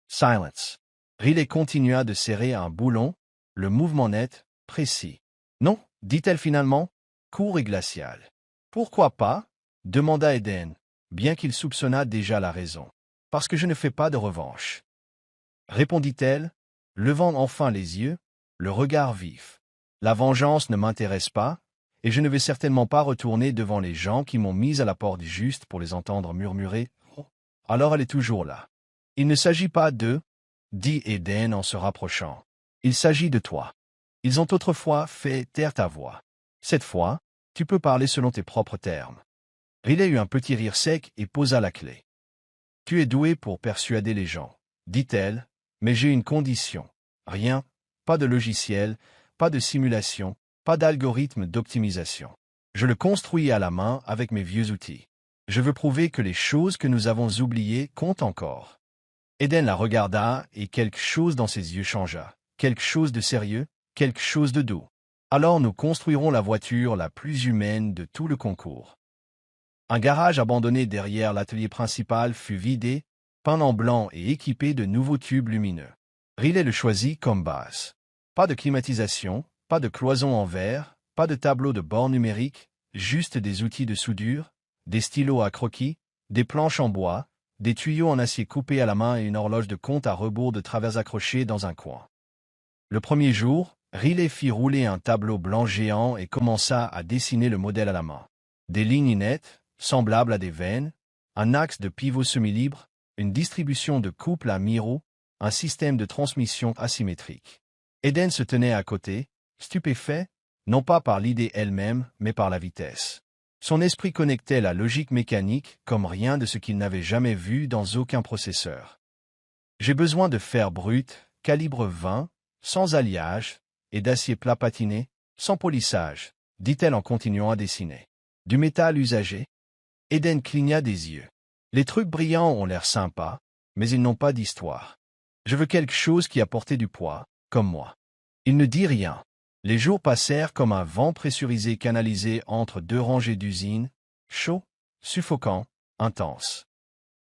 Silence. Riley continua de serrer un boulon, le mouvement net, précis. Non, dit-elle finalement, court et glacial. Pourquoi pas demanda Eden, bien qu'il soupçonnât déjà la raison. Parce que je ne fais pas de revanche. Répondit-elle, levant enfin les yeux, le regard vif. La vengeance ne m'intéresse pas, et je ne vais certainement pas retourner devant les gens qui m'ont mis à la porte juste pour les entendre murmurer « Oh, alors elle est toujours là. » Il ne s'agit pas d'eux, dit Eden en se rapprochant. Il s'agit de toi. Ils ont autrefois fait taire ta voix. Cette fois, tu peux parler selon tes propres termes. Riley eut un petit rire sec et posa la clé. Tu es doué pour persuader les gens, dit-elle, mais j'ai une condition. Rien, pas de logiciel, pas de simulation, pas d'algorithme d'optimisation. Je le construis à la main avec mes vieux outils. Je veux prouver que les choses que nous avons oubliées comptent encore. Eden la regarda et quelque chose dans ses yeux changea. Quelque chose de sérieux, quelque chose de doux. Alors nous construirons la voiture la plus humaine de tout le concours. Un garage abandonné derrière l'atelier principal fut vidé, peint en blanc et équipé de nouveaux tubes lumineux. Riley le choisit comme base. Pas de climatisation, pas de cloison en verre, pas de tableau de bord numérique, juste des outils de soudure, des stylos à croquis, des planches en bois, des tuyaux en acier coupés à la main et une horloge de compte à rebours de travers accrochée dans un coin. Le premier jour, Riley fit rouler un tableau blanc géant et commença à dessiner le modèle à la main. Des lignes nettes, semblables à des veines, un axe de pivot semi-libre, une distribution de couple à mi-roue, un système de transmission asymétrique. Eden se tenait à côté, stupéfait, non pas par l'idée elle-même, mais par la vitesse. Son esprit connectait la logique mécanique comme rien de ce qu'il n'avait jamais vu dans aucun processeur. J'ai besoin de fer brut, calibre 20, sans alliage, et d'acier plat patiné, sans polissage, dit-elle en continuant à dessiner. Du métal usagé. Eden cligna des yeux. Les trucs brillants ont l'air sympas, mais ils n'ont pas d'histoire. Je veux quelque chose qui a porté du poids, comme moi. Il ne dit rien. Les jours passèrent comme un vent pressurisé canalisé entre deux rangées d'usines, chaud, suffocant, intense.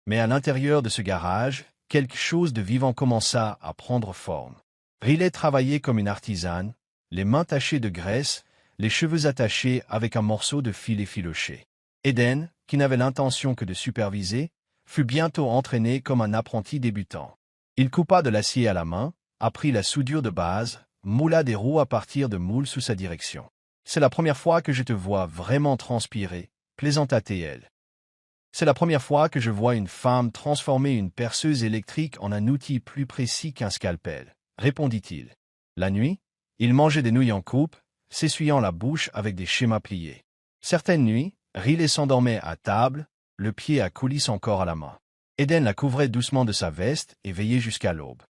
Mais à l'intérieur de ce garage, quelque chose de vivant commença à prendre forme. Riley travaillait comme une artisane, les mains tachées de graisse, les cheveux attachés avec un morceau de fil effiloché. Eden, qui n'avait l'intention que de superviser, fut bientôt entraîné comme un apprenti débutant. Il coupa de l'acier à la main, apprit la soudure de base, moula des roues à partir de moules sous sa direction. « C'est la première fois que je te vois vraiment transpirer, » plaisanta-t-elle. « C'est la première fois que je vois une femme transformer une perceuse électrique en un outil plus précis qu'un scalpel, » répondit-il. La nuit, il mangeait des nouilles en coupe, s'essuyant la bouche avec des schémas pliés. Certaines nuits, Riley s'endormait à table, le pied à coulisse encore à la main. Eden la couvrait doucement de sa veste et veillait jusqu'à l'aube.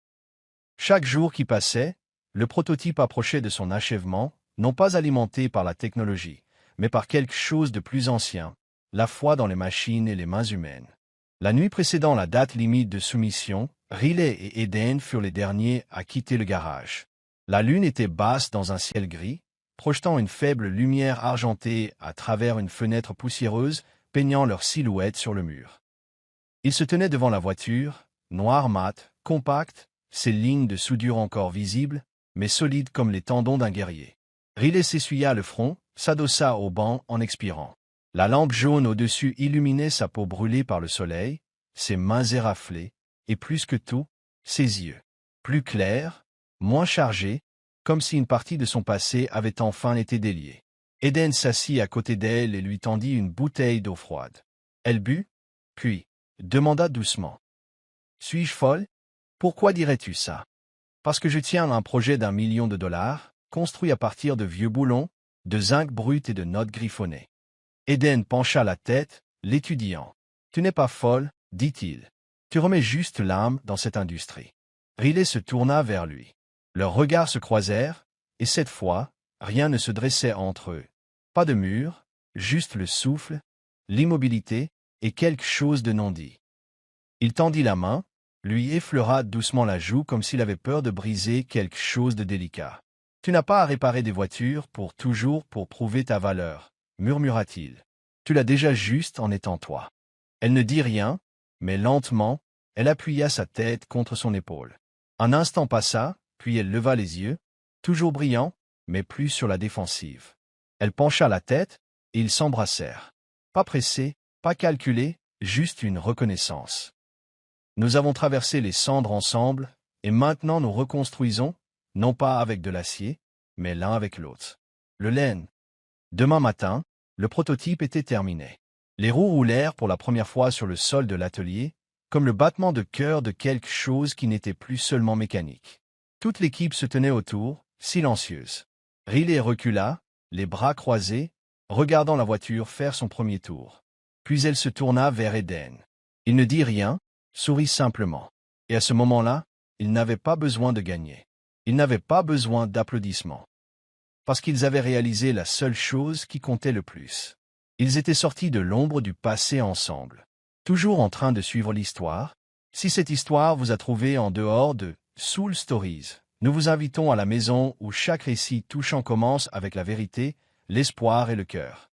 Chaque jour qui passait, le prototype approchait de son achèvement, non pas alimenté par la technologie, mais par quelque chose de plus ancien, la foi dans les machines et les mains humaines. La nuit précédant la date limite de soumission, Riley et Eden furent les derniers à quitter le garage. La lune était basse dans un ciel gris, projetant une faible lumière argentée à travers une fenêtre poussiéreuse, peignant leur silhouette sur le mur. Ils se tenaient devant la voiture, noire mat, compacte, ses lignes de soudure encore visibles, mais solides comme les tendons d'un guerrier. Riley s'essuya le front, s'adossa au banc en expirant. La lampe jaune au-dessus illuminait sa peau brûlée par le soleil, ses mains éraflées, et plus que tout, ses yeux. Plus clairs, moins chargés, comme si une partie de son passé avait enfin été déliée. Eden s'assit à côté d'elle et lui tendit une bouteille d'eau froide. Elle but, puis demanda doucement. « Suis-je folle? Pourquoi dirais-tu ça? Parce que je tiens à un projet d'1 million de dollars, construit à partir de vieux boulons, de zinc brut et de notes griffonnées. » Eden pencha la tête, l'étudiant. « Tu n'es pas folle, dit-il. Tu remets juste l'âme dans cette industrie. » Riley se tourna vers lui. Leurs regards se croisèrent, et cette fois, rien ne se dressait entre eux. Pas de mur, juste le souffle, l'immobilité et quelque chose de non dit. Il tendit la main, lui effleura doucement la joue comme s'il avait peur de briser quelque chose de délicat. « Tu n'as pas à réparer des voitures pour toujours pour prouver ta valeur, » murmura-t-il. « Tu l'as déjà juste en étant toi. » Elle ne dit rien, mais lentement, elle appuya sa tête contre son épaule. Un instant passa, puis elle leva les yeux, toujours brillants, mais plus sur la défensive. Elle pencha la tête, et ils s'embrassèrent. Pas pressés, pas calculés, juste une reconnaissance. Nous avons traversé les cendres ensemble, et maintenant nous reconstruisons, non pas avec de l'acier, mais l'un avec l'autre. Le laine. Demain matin, le prototype était terminé. Les roues roulèrent pour la première fois sur le sol de l'atelier, comme le battement de cœur de quelque chose qui n'était plus seulement mécanique. Toute l'équipe se tenait autour, silencieuse. Riley recula, les bras croisés, regardant la voiture faire son premier tour. Puis elle se tourna vers Eden. Il ne dit rien, sourit simplement. Et à ce moment-là, il n'avait pas besoin de gagner. Il n'avait pas besoin d'applaudissements. Parce qu'ils avaient réalisé la seule chose qui comptait le plus. Ils étaient sortis de l'ombre du passé ensemble. Toujours en train de suivre l'histoire. Si cette histoire vous a trouvé en dehors de Soul Stories, Nous vous invitons à la maison où chaque récit touchant commence avec la vérité, l'espoir et le cœur.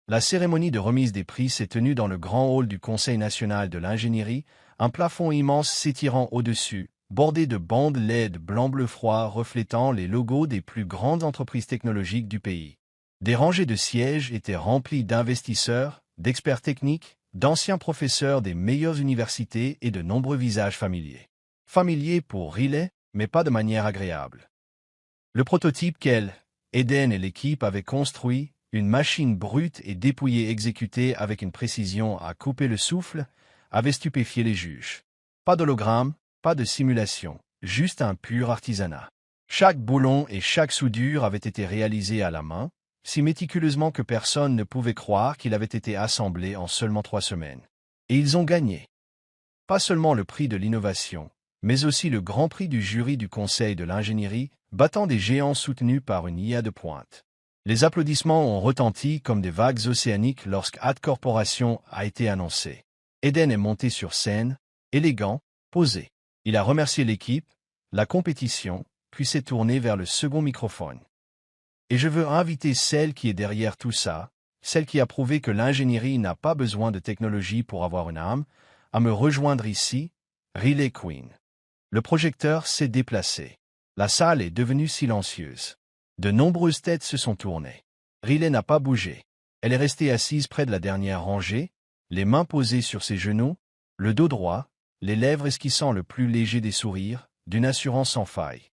La cérémonie de remise des prix s'est tenue dans le grand hall du Conseil national de l'ingénierie, un plafond immense s'étirant au-dessus, bordé de bandes LED blanc-bleu froid reflétant les logos des plus grandes entreprises technologiques du pays. Des rangées de sièges étaient remplies d'investisseurs, d'experts techniques, d'anciens professeurs des meilleures universités et de nombreux visages familiers. Familiers pour Riley, mais pas de manière agréable. Le prototype qu'elle, Eden et l'équipe avaient construit, une machine brute et dépouillée exécutée avec une précision à couper le souffle, avait stupéfié les juges. Pas d'hologramme, pas de simulation, juste un pur artisanat. Chaque boulon et chaque soudure avait été réalisé à la main, si méticuleusement que personne ne pouvait croire qu'il avait été assemblé en seulement 3 semaines. Et ils ont gagné. Pas seulement le prix de l'innovation, mais aussi le grand prix du jury du Conseil de l'ingénierie, battant des géants soutenus par une IA de pointe. Les applaudissements ont retenti comme des vagues océaniques lorsque Ad Corporation a été annoncé. Eden est monté sur scène, élégant, posé. Il a remercié l'équipe, la compétition, puis s'est tourné vers le second microphone. Et je veux inviter celle qui est derrière tout ça, celle qui a prouvé que l'ingénierie n'a pas besoin de technologie pour avoir une âme, à me rejoindre ici, Riley Queen. Le projecteur s'est déplacé. La salle est devenue silencieuse. De nombreuses têtes se sont tournées. Riley n'a pas bougé. Elle est restée assise près de la dernière rangée, les mains posées sur ses genoux, le dos droit, les lèvres esquissant le plus léger des sourires, d'une assurance sans faille.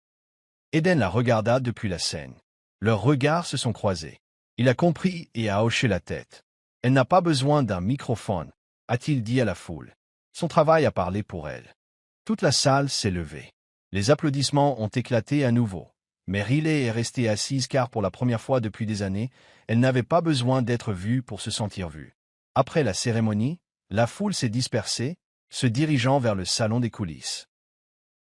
Eden la regarda depuis la scène. Leurs regards se sont croisés. Il a compris et a hoché la tête. Elle n'a pas besoin d'un microphone, a-t-il dit à la foule. Son travail a parlé pour elle. Toute la salle s'est levée. Les applaudissements ont éclaté à nouveau. Mais Riley est restée assise car pour la première fois depuis des années, elle n'avait pas besoin d'être vue pour se sentir vue. Après la cérémonie, la foule s'est dispersée, se dirigeant vers le salon des coulisses.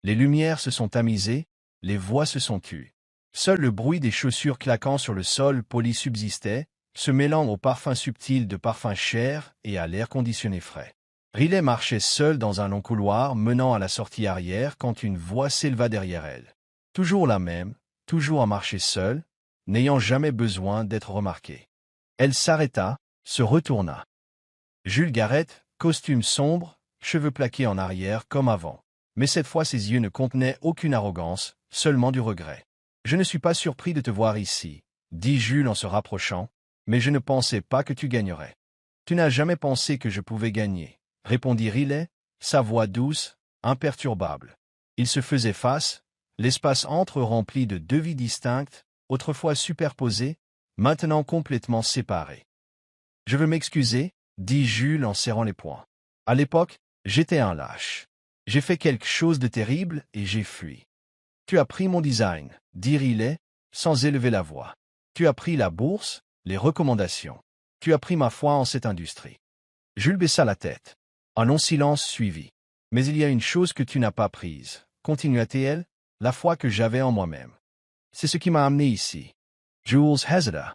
Les lumières se sont tamisées, les voix se sont tues. Seul le bruit des chaussures claquant sur le sol poli subsistait, se mêlant au parfum subtil de parfums chers et à l'air conditionné frais. Riley marchait seule dans un long couloir menant à la sortie arrière quand une voix s'éleva derrière elle. Toujours la même, toujours à marcher seule, n'ayant jamais besoin d'être remarquée. Elle s'arrêta, se retourna. Jules Garrett, costume sombre, cheveux plaqués en arrière comme avant. Mais cette fois ses yeux ne contenaient aucune arrogance, seulement du regret. « Je ne suis pas surpris de te voir ici, » dit Jules en se rapprochant, « mais je ne pensais pas que tu gagnerais. »« Tu n'as jamais pensé que je pouvais gagner, » répondit Riley, sa voix douce, imperturbable. Il se faisait face, l'espace entre rempli de 2 vies distinctes, autrefois superposées, maintenant complètement séparées. « Je veux m'excuser, » dit Jules en serrant les poings. « À l'époque, j'étais un lâche. J'ai fait quelque chose de terrible et j'ai fui. Tu as pris mon design, » dit Riley, sans élever la voix. Tu as pris la bourse, les recommandations. Tu as pris ma foi en cette industrie. Jules baissa la tête. Un long silence suivit. Mais il y a une chose que tu n'as pas prise, continua-t-elle, la foi que j'avais en moi-même. C'est ce qui m'a amené ici. Jules hésita.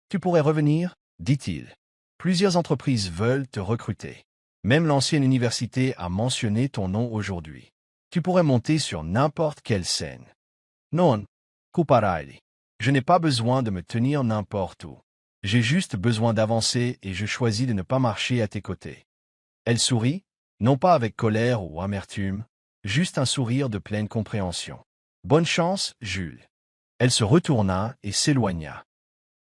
Tu pourrais revenir, dit-il. Plusieurs entreprises veulent te recruter. Même l'ancienne université a mentionné ton nom aujourd'hui. Tu pourrais monter sur n'importe quelle scène. Non, Kuparai. Je n'ai pas besoin de me tenir n'importe où. J'ai juste besoin d'avancer et je choisis de ne pas marcher à tes côtés. Elle sourit, non pas avec colère ou amertume, juste un sourire de pleine compréhension. Bonne chance, Jules. Elle se retourna et s'éloigna.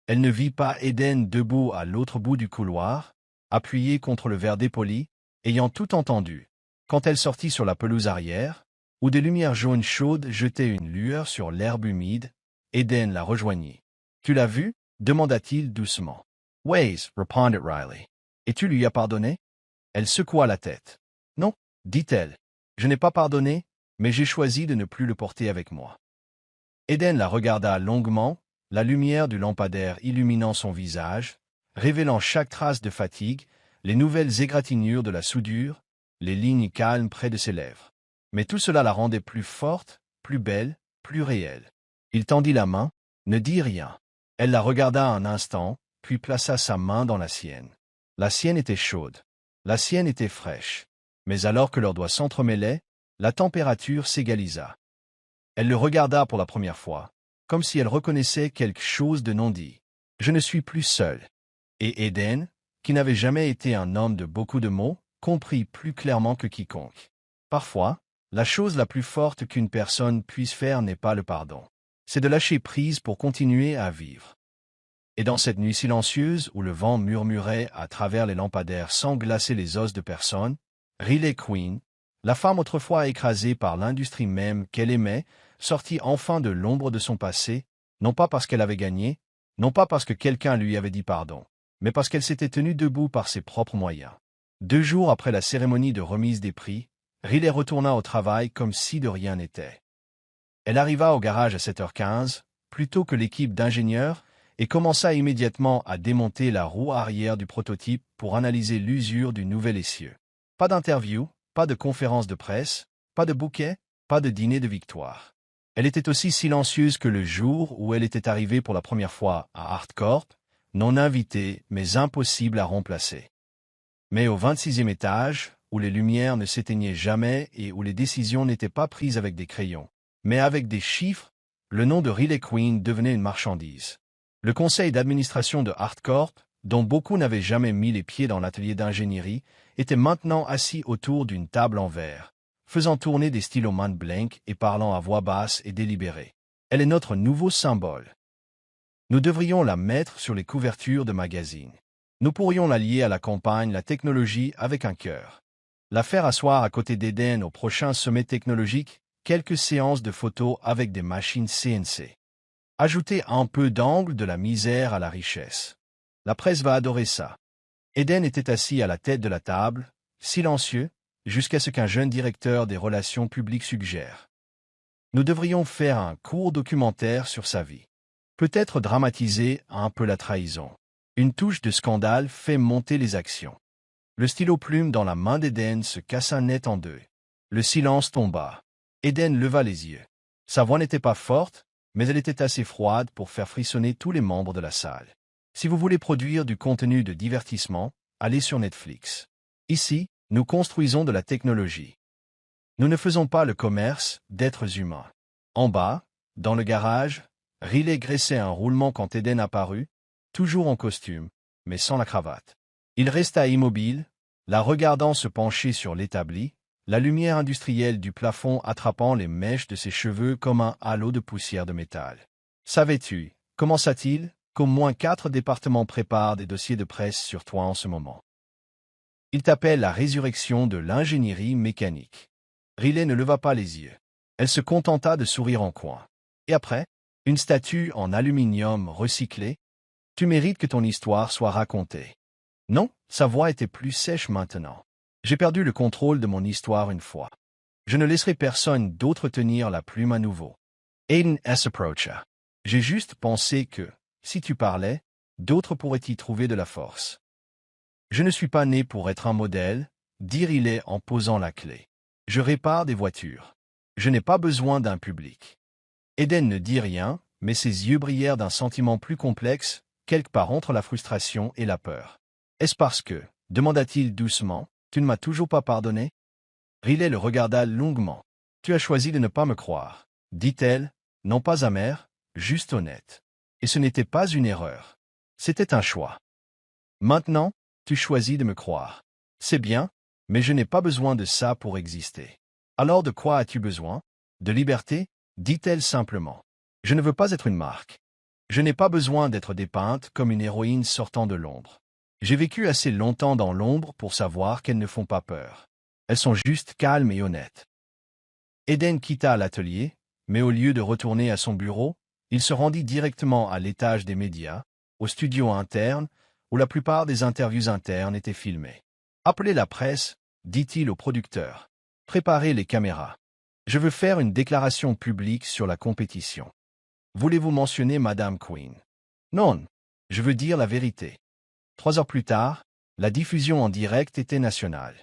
Elle ne vit pas Eden debout à l'autre bout du couloir, appuyé contre le verre dépoli, ayant tout entendu. Quand elle sortit sur la pelouse arrière, où des lumières jaunes chaudes jetaient une lueur sur l'herbe humide, Eden la rejoignit. « Tu l'as vu » demanda-t-il doucement. « Oui, répondit Riley. « Et tu lui as pardonné » Elle secoua la tête. « Non, dit-elle. Je n'ai pas pardonné, mais j'ai choisi de ne plus le porter avec moi. » Eden la regarda longuement, la lumière du lampadaire illuminant son visage, révélant chaque trace de fatigue, les nouvelles égratignures de la soudure, les lignes calmes près de ses lèvres. Mais tout cela la rendait plus forte, plus belle, plus réelle. Il tendit la main, ne dit rien. Elle la regarda un instant, puis plaça sa main dans la sienne. La sienne était chaude. La sienne était fraîche. Mais alors que leurs doigts s'entremêlaient, la température s'égalisa. Elle le regarda pour la première fois, comme si elle reconnaissait quelque chose de non dit. Je ne suis plus seul. Et Eden, qui n'avait jamais été un homme de beaucoup de mots, comprit plus clairement que quiconque. Parfois, la chose la plus forte qu'une personne puisse faire n'est pas le pardon. C'est de lâcher prise pour continuer à vivre. Et dans cette nuit silencieuse où le vent murmurait à travers les lampadaires sans glacer les os de personne, Riley Queen, la femme autrefois écrasée par l'industrie même qu'elle aimait, sortit enfin de l'ombre de son passé, non pas parce qu'elle avait gagné, non pas parce que quelqu'un lui avait dit pardon, mais parce qu'elle s'était tenue debout par ses propres moyens. 2 jours après la cérémonie de remise des prix, Riley retourna au travail comme si de rien n'était. Elle arriva au garage à 7h15, plus tôt que l'équipe d'ingénieurs, et commença immédiatement à démonter la roue arrière du prototype pour analyser l'usure du nouvel essieu. Pas d'interview, pas de conférence de presse, pas de bouquet, pas de dîner de victoire. Elle était aussi silencieuse que le jour où elle était arrivée pour la première fois à ArtCorp, non invitée mais impossible à remplacer. Mais au 26e étage, où les lumières ne s'éteignaient jamais et où les décisions n'étaient pas prises avec des crayons, mais avec des chiffres, le nom de Riley Queen devenait une marchandise. Le conseil d'administration de ArtCorp, dont beaucoup n'avaient jamais mis les pieds dans l'atelier d'ingénierie, était maintenant assis autour d'une table en verre, faisant tourner des stylos main blank et parlant à voix basse et délibérée. Elle est notre nouveau symbole. Nous devrions la mettre sur les couvertures de magazines. Nous pourrions la lier à la campagne, la technologie avec un cœur. La faire asseoir à côté d'Eden au prochain sommet technologique, quelques séances de photos avec des machines CNC. Ajouter un peu d'angle de la misère à la richesse. La presse va adorer ça. Eden était assis à la tête de la table, silencieux, jusqu'à ce qu'un jeune directeur des relations publiques suggère. Nous devrions faire un court documentaire sur sa vie. Peut-être dramatiser un peu la trahison. Une touche de scandale fait monter les actions. Le stylo plume dans la main d'Eden se cassa net en deux. Le silence tomba. Eden leva les yeux. Sa voix n'était pas forte, mais elle était assez froide pour faire frissonner tous les membres de la salle. Si vous voulez produire du contenu de divertissement, allez sur Netflix. Ici, nous construisons de la technologie. Nous ne faisons pas le commerce d'êtres humains. En bas, dans le garage, Riley graissait un roulement quand Eden apparut, toujours en costume, mais sans la cravate. Il resta immobile, la regardant se pencher sur l'établi, la lumière industrielle du plafond attrapant les mèches de ses cheveux comme un halo de poussière de métal. Savais-tu, commença-t-il, qu'au moins 4 départements préparent des dossiers de presse sur toi en ce moment? Il t'appelle la résurrection de l'ingénierie mécanique. Riley ne leva pas les yeux. Elle se contenta de sourire en coin. Et après, une statue en aluminium recyclé. Tu mérites que ton histoire soit racontée. Non, sa voix était plus sèche maintenant. J'ai perdu le contrôle de mon histoire une fois. Je ne laisserai personne d'autre tenir la plume à nouveau. Eden s'approcha. J'ai juste pensé que, si tu parlais, d'autres pourraient y trouver de la force. Je ne suis pas né pour être un modèle, dit Riley en posant la clé. Je répare des voitures. Je n'ai pas besoin d'un public. Eden ne dit rien, mais ses yeux brillèrent d'un sentiment plus complexe, quelque part entre la frustration et la peur. Est-ce parce que, demanda-t-il doucement, tu ne m'as toujours pas pardonné? Riley le regarda longuement. Tu as choisi de ne pas me croire, dit-elle, non pas amère, juste honnête. Et ce n'était pas une erreur. C'était un choix. Maintenant, tu choisis de me croire. C'est bien, mais je n'ai pas besoin de ça pour exister. Alors de quoi as-tu besoin? De liberté? Dit-elle simplement. Je ne veux pas être une marque. Je n'ai pas besoin d'être dépeinte comme une héroïne sortant de l'ombre. J'ai vécu assez longtemps dans l'ombre pour savoir qu'elles ne font pas peur. Elles sont juste calmes et honnêtes. Eden quitta l'atelier, mais au lieu de retourner à son bureau, il se rendit directement à l'étage des médias, au studio interne, où la plupart des interviews internes étaient filmées. Appelez la presse, dit-il au producteur. Préparez les caméras. Je veux faire une déclaration publique sur la compétition. Voulez-vous mentionner Madame Queen? Non, je veux dire la vérité. 3 heures plus tard, la diffusion en direct était nationale.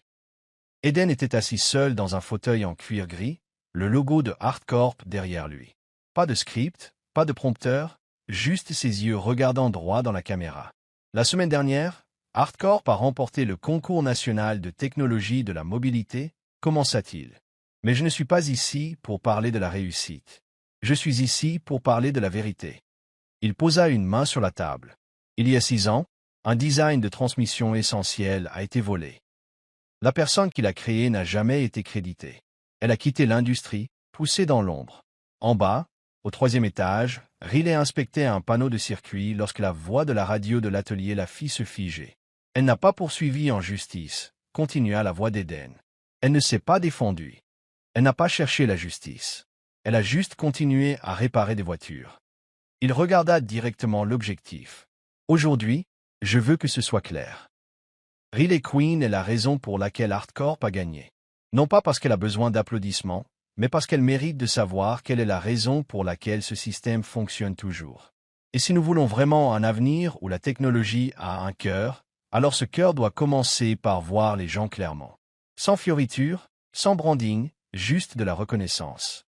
Eden était assis seul dans un fauteuil en cuir gris, le logo de ArtCorp derrière lui. Pas de script, pas de prompteur, juste ses yeux regardant droit dans la caméra. La semaine dernière, ArtCorp a remporté le concours national de technologie de la mobilité, commença-t-il. Mais je ne suis pas ici pour parler de la réussite. Je suis ici pour parler de la vérité. Il posa une main sur la table. Il y a 6 ans, un design de transmission essentiel a été volé. La personne qui l'a créé n'a jamais été créditée. Elle a quitté l'industrie, poussée dans l'ombre. En bas, au 3e étage, Riley inspectait un panneau de circuit lorsque la voix de la radio de l'atelier la fit se figer. Elle n'a pas poursuivi en justice, continua la voix d'Eden. Elle ne s'est pas défendue. Elle n'a pas cherché la justice. Elle a juste continué à réparer des voitures. Il regarda directement l'objectif. Aujourd'hui, je veux que ce soit clair. Riley Queen est la raison pour laquelle ArtCorp a gagné. Non pas parce qu'elle a besoin d'applaudissements, mais parce qu'elle mérite de savoir quelle est la raison pour laquelle ce système fonctionne toujours. Et si nous voulons vraiment un avenir où la technologie a un cœur, alors ce cœur doit commencer par voir les gens clairement. Sans fioritures, sans branding, juste de la reconnaissance.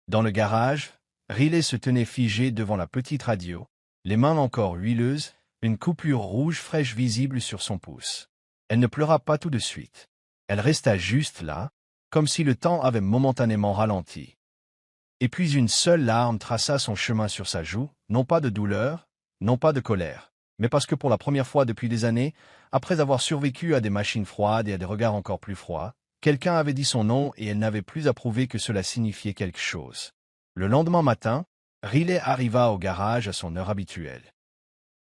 Dans le garage, Riley se tenait figé devant la petite radio, les mains encore huileuses, une coupure rouge fraîche visible sur son pouce. Elle ne pleura pas tout de suite. Elle resta juste là, comme si le temps avait momentanément ralenti. Et puis une seule larme traça son chemin sur sa joue, non pas de douleur, non pas de colère, mais parce que pour la première fois depuis des années, après avoir survécu à des machines froides et à des regards encore plus froids, quelqu'un avait dit son nom et elle n'avait plus à prouver que cela signifiait quelque chose. Le lendemain matin, Riley arriva au garage à son heure habituelle.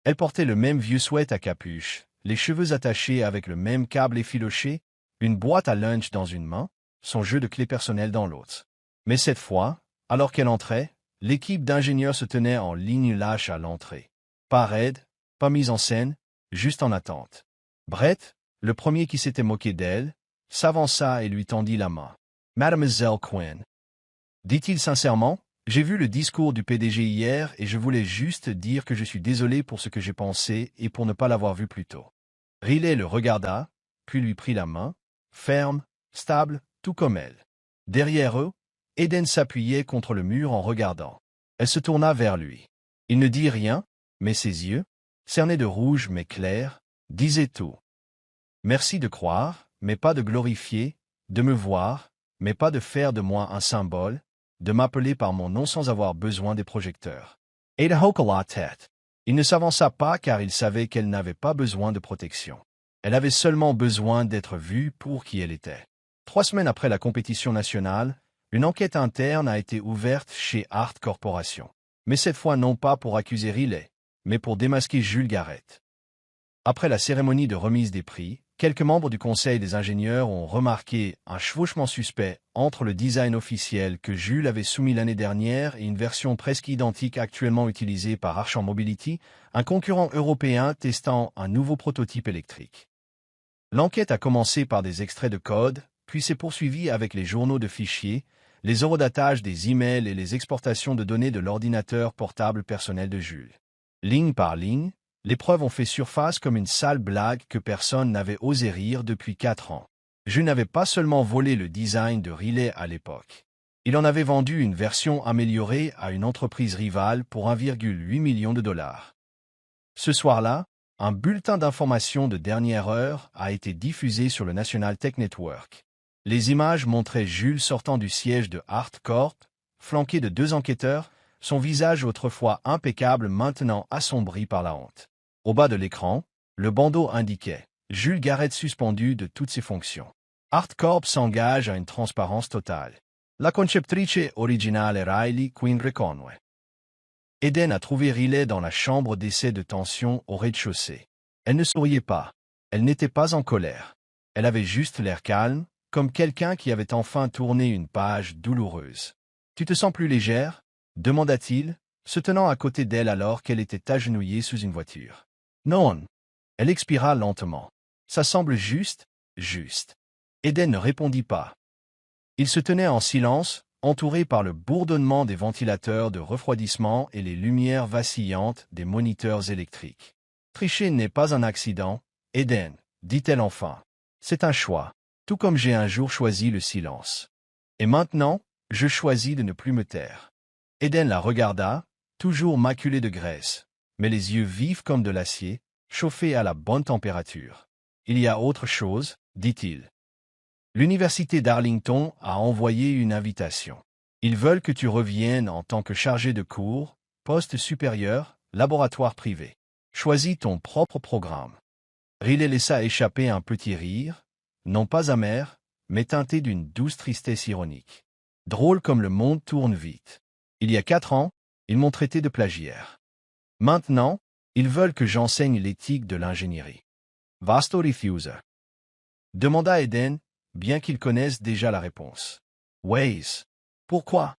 Elle portait le même vieux sweat à capuche, les cheveux attachés avec le même câble effiloché, une boîte à lunch dans une main, son jeu de clés personnelles dans l'autre. Mais cette fois, alors qu'elle entrait, l'équipe d'ingénieurs se tenait en ligne lâche à l'entrée. Pas raide, pas mise en scène, juste en attente. Brett, le premier qui s'était moqué d'elle, s'avança et lui tendit la main. « Mademoiselle Quinn. » Dit-il sincèrement, « J'ai vu le discours du PDG hier et je voulais juste dire que je suis désolé pour ce que j'ai pensé et pour ne pas l'avoir vu plus tôt. » Riley le regarda, puis lui prit la main, ferme, stable, tout comme elle. Derrière eux, Eden s'appuyait contre le mur en regardant. Elle se tourna vers lui. Il ne dit rien, mais ses yeux, cernés de rouge mais clairs, disaient tout. Merci de croire, mais pas de glorifier, de me voir, mais pas de faire de moi un symbole, de m'appeler par mon nom sans avoir besoin des projecteurs. Ada hocha la tête. Il ne s'avança pas car il savait qu'elle n'avait pas besoin de protection. Elle avait seulement besoin d'être vue pour qui elle était. 3 semaines après la compétition nationale, une enquête interne a été ouverte chez Art Corporation. Mais cette fois non pas pour accuser Riley, mais pour démasquer Jules Garrett. Après la cérémonie de remise des prix, quelques membres du conseil des ingénieurs ont remarqué un chevauchement suspect entre le design officiel que Jules avait soumis l'année dernière et une version presque identique actuellement utilisée par Archant Mobility, un concurrent européen testant un nouveau prototype électrique. L'enquête a commencé par des extraits de code, puis s'est poursuivie avec les journaux de fichiers, les eurodatages des emails et les exportations de données de l'ordinateur portable personnel de Jules. Ligne par ligne, les preuves ont fait surface comme une sale blague que personne n'avait osé rire depuis 4 ans. Jules n'avait pas seulement volé le design de Riley à l'époque. Il en avait vendu une version améliorée à une entreprise rivale pour 1,8 million de dollars. Ce soir-là, un bulletin d'information de dernière heure a été diffusé sur le National Tech Network. Les images montraient Jules sortant du siège de Art Corp, flanqué de 2 enquêteurs, son visage autrefois impeccable maintenant assombri par la honte. Au bas de l'écran, le bandeau indiquait « Jules Garrett suspendu de toutes ses fonctions. Art Corp s'engage à une transparence totale. La conceptrice originale est Riley Quinn Reconway. » Eden a trouvé Riley dans la chambre d'essai de tension au rez-de-chaussée. Elle ne souriait pas. Elle n'était pas en colère. Elle avait juste l'air calme, comme quelqu'un qui avait enfin tourné une page douloureuse. « Tu te sens plus légère ?» demanda-t-il, se tenant à côté d'elle alors qu'elle était agenouillée sous une voiture. « Non. » Elle expira lentement. « Ça semble juste, juste. » Eden ne répondit pas. Il se tenait en silence, entouré par le bourdonnement des ventilateurs de refroidissement et les lumières vacillantes des moniteurs électriques. « Tricher n'est pas un accident, Eden, dit-elle enfin. C'est un choix, tout comme j'ai un jour choisi le silence. Et maintenant, je choisis de ne plus me taire. » Eden la regarda, toujours maculée de graisse, mais les yeux vifs comme de l'acier, chauffés à la bonne température. « Il y a autre chose, dit-il. L'université d'Arlington a envoyé une invitation. Ils veulent que tu reviennes en tant que chargé de cours, poste supérieur, laboratoire privé. Choisis ton propre programme. Riley laissa échapper un petit rire, non pas amer, mais teinté d'une douce tristesse ironique. Drôle comme le monde tourne vite. Il y a 4 ans, ils m'ont traité de plagiaire. Maintenant, ils veulent que j'enseigne l'éthique de l'ingénierie. Vasto refuser. Demanda Eden, bien qu'ils connaissent déjà la réponse. Waze. Pourquoi?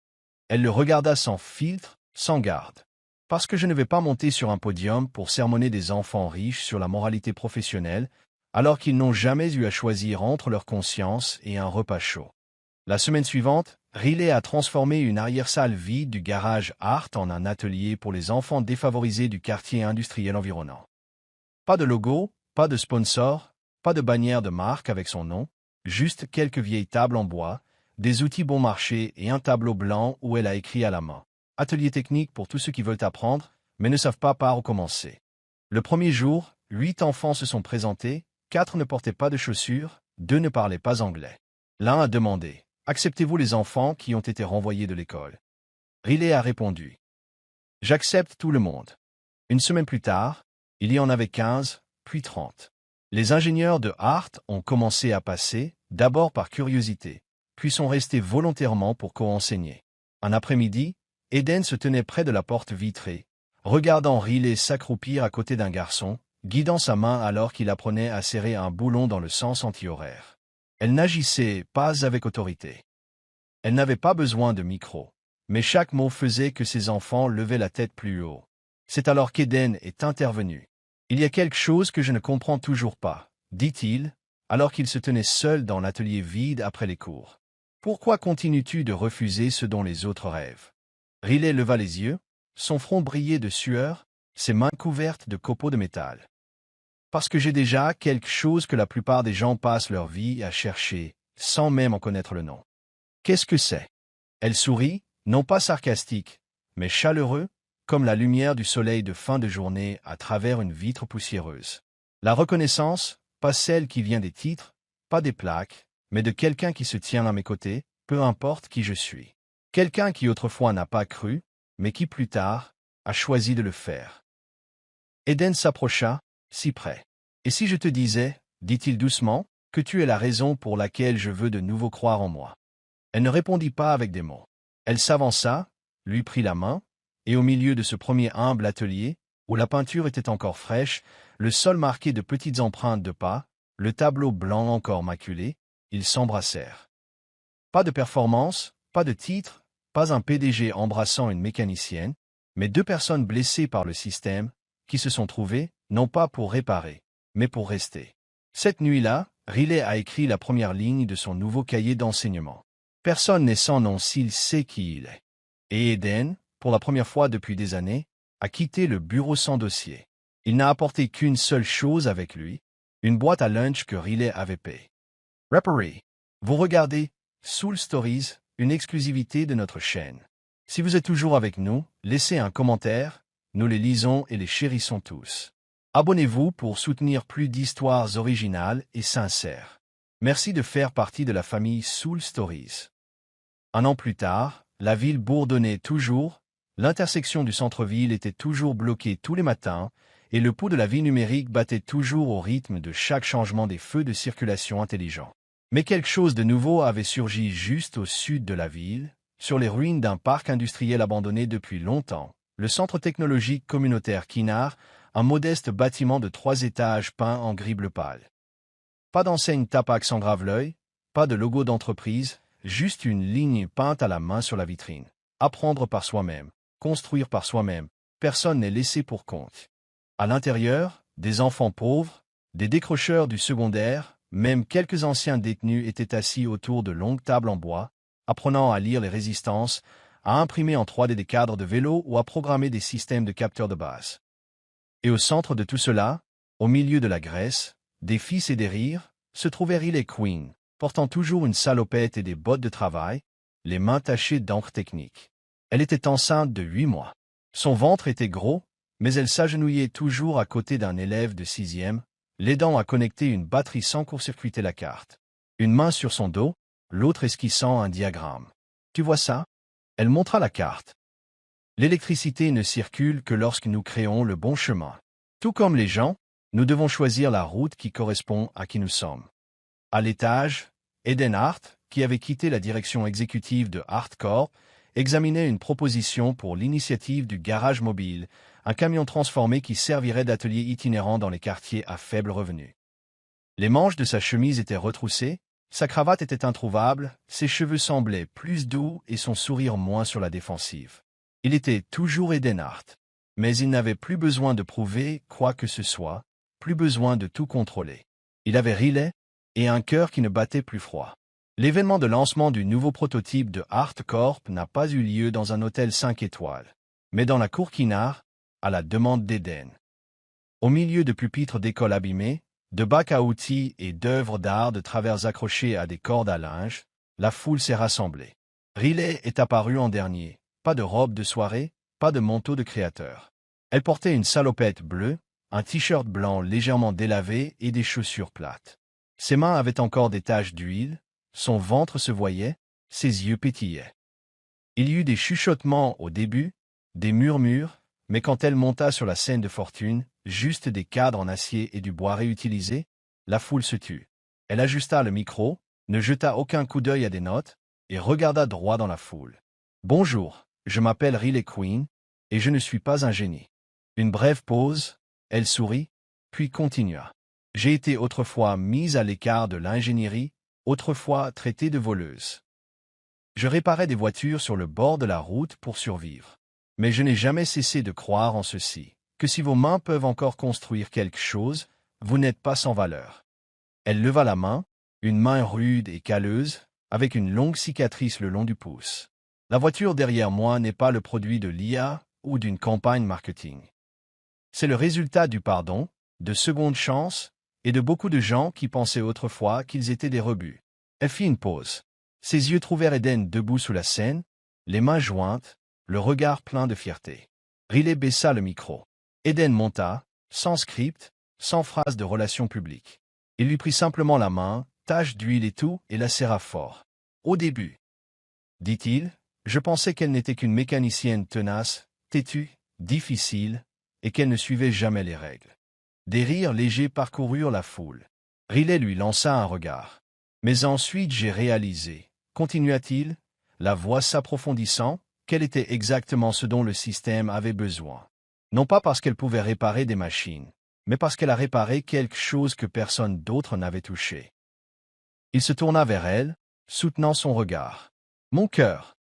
Elle le regarda sans filtre, sans garde. Parce que je ne vais pas monter sur un podium pour sermonner des enfants riches sur la moralité professionnelle, alors qu'ils n'ont jamais eu à choisir entre leur conscience et un repas chaud. La semaine suivante, Riley a transformé une arrière-salle vide du garage Art en un atelier pour les enfants défavorisés du quartier industriel environnant. Pas de logo, pas de sponsor, pas de bannière de marque avec son nom, juste quelques vieilles tables en bois, des outils bon marché et un tableau blanc où elle a écrit à la main. Atelier technique pour tous ceux qui veulent apprendre, mais ne savent pas par où commencer. Le premier jour, 8 enfants se sont présentés, 4 ne portaient pas de chaussures, 2 ne parlaient pas anglais. L'un a demandé « Acceptez-vous les enfants qui ont été renvoyés de l'école ?» Riley a répondu « J'accepte tout le monde. » Une semaine plus tard, il y en avait 15, puis 30. Les ingénieurs de Art ont commencé à passer, d'abord par curiosité, puis sont restés volontairement pour co-enseigner. Un après-midi, Eden se tenait près de la porte vitrée, regardant Riley s'accroupir à côté d'un garçon, guidant sa main alors qu'il apprenait à serrer un boulon dans le sens anti-horaire. Elle n'agissait pas avec autorité. Elle n'avait pas besoin de micro, mais chaque mot faisait que ses enfants levaient la tête plus haut. C'est alors qu'Eden est intervenu. « Il y a quelque chose que je ne comprends toujours pas, » dit-il, alors qu'il se tenait seul dans l'atelier vide après les cours. « Pourquoi continues-tu de refuser ce dont les autres rêvent ?» Riley leva les yeux, son front brillait de sueur, ses mains couvertes de copeaux de métal. « Parce que j'ai déjà quelque chose que la plupart des gens passent leur vie à chercher, sans même en connaître le nom. » « Qu'est-ce que c'est ?» Elle sourit, non pas sarcastique, mais chaleureux, comme la lumière du soleil de fin de journée à travers une vitre poussiéreuse. La reconnaissance, pas celle qui vient des titres, pas des plaques, mais de quelqu'un qui se tient à mes côtés, peu importe qui je suis. Quelqu'un qui autrefois n'a pas cru, mais qui plus tard a choisi de le faire. Eden s'approcha, si près. « Et si je te disais, dit-il doucement, que tu es la raison pour laquelle je veux de nouveau croire en moi ?» Elle ne répondit pas avec des mots. Elle s'avança, lui prit la main, et au milieu de ce premier humble atelier, où la peinture était encore fraîche, le sol marqué de petites empreintes de pas, le tableau blanc encore maculé, ils s'embrassèrent. Pas de performance, pas de titre, pas un PDG embrassant une mécanicienne, mais 2 personnes blessées par le système, qui se sont trouvées, non pas pour réparer, mais pour rester. Cette nuit-là, Riley a écrit la première ligne de son nouveau cahier d'enseignement. Personne n'est sans nom s'il sait qui il est. Et Eden, pour la première fois depuis des années, a quitté le bureau sans dossier. Il n'a apporté qu'une seule chose avec lui, une boîte à lunch que Riley avait payée. Reparee. Vous regardez Soul Stories, une exclusivité de notre chaîne. Si vous êtes toujours avec nous, laissez un commentaire, nous les lisons et les chérissons tous. Abonnez-vous pour soutenir plus d'histoires originales et sincères. Merci de faire partie de la famille Soul Stories. 1 an plus tard, la ville bourdonnait toujours, l'intersection du centre-ville était toujours bloquée tous les matins, et le pouls de la vie numérique battait toujours au rythme de chaque changement des feux de circulation intelligents. Mais quelque chose de nouveau avait surgi juste au sud de la ville, sur les ruines d'un parc industriel abandonné depuis longtemps, le centre technologique communautaire Kinnar, un modeste bâtiment de 3 étages peint en gris bleu pâle. Pas d'enseigne Tapac s'engrave l'œil, pas de logo d'entreprise, juste une ligne peinte à la main sur la vitrine. Apprendre par soi-même, construire par soi-même, personne n'est laissé pour compte. À l'intérieur, des enfants pauvres, des décrocheurs du secondaire, même quelques anciens détenus étaient assis autour de longues tables en bois, apprenant à lire les résistances, à imprimer en 3D des cadres de vélo ou à programmer des systèmes de capteurs de base. Et au centre de tout cela, au milieu de la graisse, des fils et des rires, se trouvait Riley Queen, portant toujours une salopette et des bottes de travail, les mains tachées d'encre technique. Elle était enceinte de 8 mois. Son ventre était gros, mais elle s'agenouillait toujours à côté d'un élève de 6e, l'aidant à connecter une batterie sans court-circuiter la carte. Une main sur son dos, l'autre esquissant un diagramme. « Tu vois ça ?» Elle montra la carte. L'électricité ne circule que lorsque nous créons le bon chemin. Tout comme les gens, nous devons choisir la route qui correspond à qui nous sommes. À l'étage, Eden Hart, qui avait quitté la direction exécutive de Hart Corp, examinait une proposition pour l'initiative du garage mobile, un camion transformé qui servirait d'atelier itinérant dans les quartiers à faible revenu. Les manches de sa chemise étaient retroussées, sa cravate était introuvable, ses cheveux semblaient plus doux et son sourire moins sur la défensive. Il était toujours Eden Hart, mais il n'avait plus besoin de prouver quoi que ce soit, plus besoin de tout contrôler. Il avait Riley et un cœur qui ne battait plus froid. L'événement de lancement du nouveau prototype de Hart Corp n'a pas eu lieu dans un hôtel 5 étoiles, mais dans la cour Kinard, à la demande d'Eden. Au milieu de pupitres d'école abîmés, de bacs à outils et d'œuvres d'art de travers accrochées à des cordes à linge, la foule s'est rassemblée. Riley est apparue en dernier, pas de robe de soirée, pas de manteau de créateur. Elle portait une salopette bleue, un t-shirt blanc légèrement délavé et des chaussures plates. Ses mains avaient encore des taches d'huile, son ventre se voyait, ses yeux pétillaient. Il y eut des chuchotements au début, des murmures, mais quand elle monta sur la scène de fortune, juste des cadres en acier et du bois réutilisé, la foule se tut. Elle ajusta le micro, ne jeta aucun coup d'œil à des notes, et regarda droit dans la foule. « Bonjour, je m'appelle Riley Queen, et je ne suis pas un génie. » Une brève pause, elle sourit, puis continua. « J'ai été autrefois mise à l'écart de l'ingénierie, autrefois traitée de voleuse. Je réparais des voitures sur le bord de la route pour survivre. Mais je n'ai jamais cessé de croire en ceci, que si vos mains peuvent encore construire quelque chose, vous n'êtes pas sans valeur. » Elle leva la main, une main rude et calleuse, avec une longue cicatrice le long du pouce. La voiture derrière moi n'est pas le produit de l'IA ou d'une campagne marketing. C'est le résultat du pardon, de secondes chances, et de beaucoup de gens qui pensaient autrefois qu'ils étaient des rebuts. Elle fit une pause. Ses yeux trouvèrent Eden debout sous la scène, les mains jointes, le regard plein de fierté. Riley baissa le micro. Eden monta, sans script, sans phrase de relations publiques. Il lui prit simplement la main, tache d'huile et tout, et la serra fort. « Au début, dit-il, je pensais qu'elle n'était qu'une mécanicienne tenace, têtue, difficile, et qu'elle ne suivait jamais les règles. » Des rires légers parcoururent la foule. Riley lui lança un regard. « Mais ensuite j'ai réalisé, continua-t-il, la voix s'approfondissant, quel était exactement ce dont le système avait besoin. Non pas parce qu'elle pouvait réparer des machines, mais parce qu'elle a réparé quelque chose que personne d'autre n'avait touché. » Il se tourna vers elle, soutenant son regard. « Mon cœur !»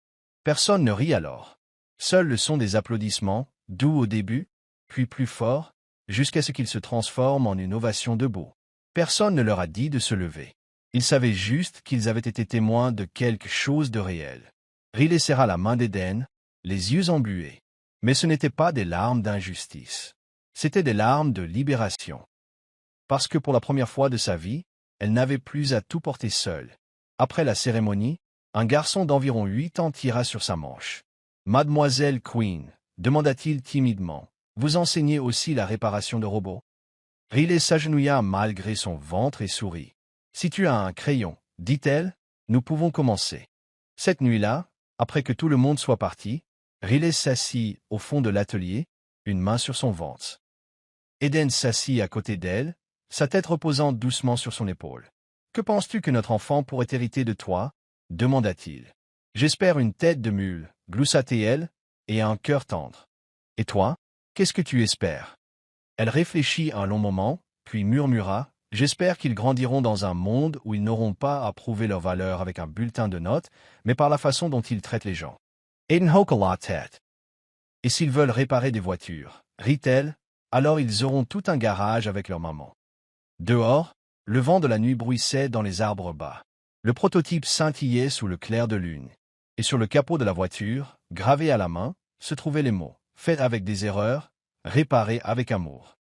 Personne ne rit alors. Seul le son des applaudissements, doux au début, puis plus fort, jusqu'à ce qu'il se transforme en une ovation debout. Personne ne leur a dit de se lever. Ils savaient juste qu'ils avaient été témoins de quelque chose de réel. Riley serra la main d'Eden, les yeux embués. Mais ce n'étaient pas des larmes d'injustice. C'étaient des larmes de libération. Parce que pour la première fois de sa vie, elle n'avait plus à tout porter seule. Après la cérémonie, un garçon d'environ 8 ans tira sur sa manche. « Mademoiselle Queen, demanda-t-il timidement, vous enseignez aussi la réparation de robots ?» Riley s'agenouilla malgré son ventre et sourit. « Si tu as un crayon, dit-elle, nous pouvons commencer. » Cette nuit-là, après que tout le monde soit parti, Riley s'assit au fond de l'atelier, une main sur son ventre. Eden s'assit à côté d'elle, sa tête reposant doucement sur son épaule. « Que penses-tu que notre enfant pourrait hériter de toi ?» demanda-t-il. « J'espère une tête de mule, gloussa-t-elle, et un cœur tendre. Et toi, qu'est-ce que tu espères ?» Elle réfléchit un long moment, puis murmura, « J'espère qu'ils grandiront dans un monde où ils n'auront pas à prouver leur valeur avec un bulletin de notes, mais par la façon dont ils traitent les gens. » Eden hocha la tête. « Et s'ils veulent réparer des voitures, rit-elle, alors ils auront tout un garage avec leur maman. » Dehors, le vent de la nuit bruissait dans les arbres bas. Le prototype scintillait sous le clair de lune. Et sur le capot de la voiture, gravé à la main, se trouvaient les mots « Fait avec des erreurs, réparé avec amour ».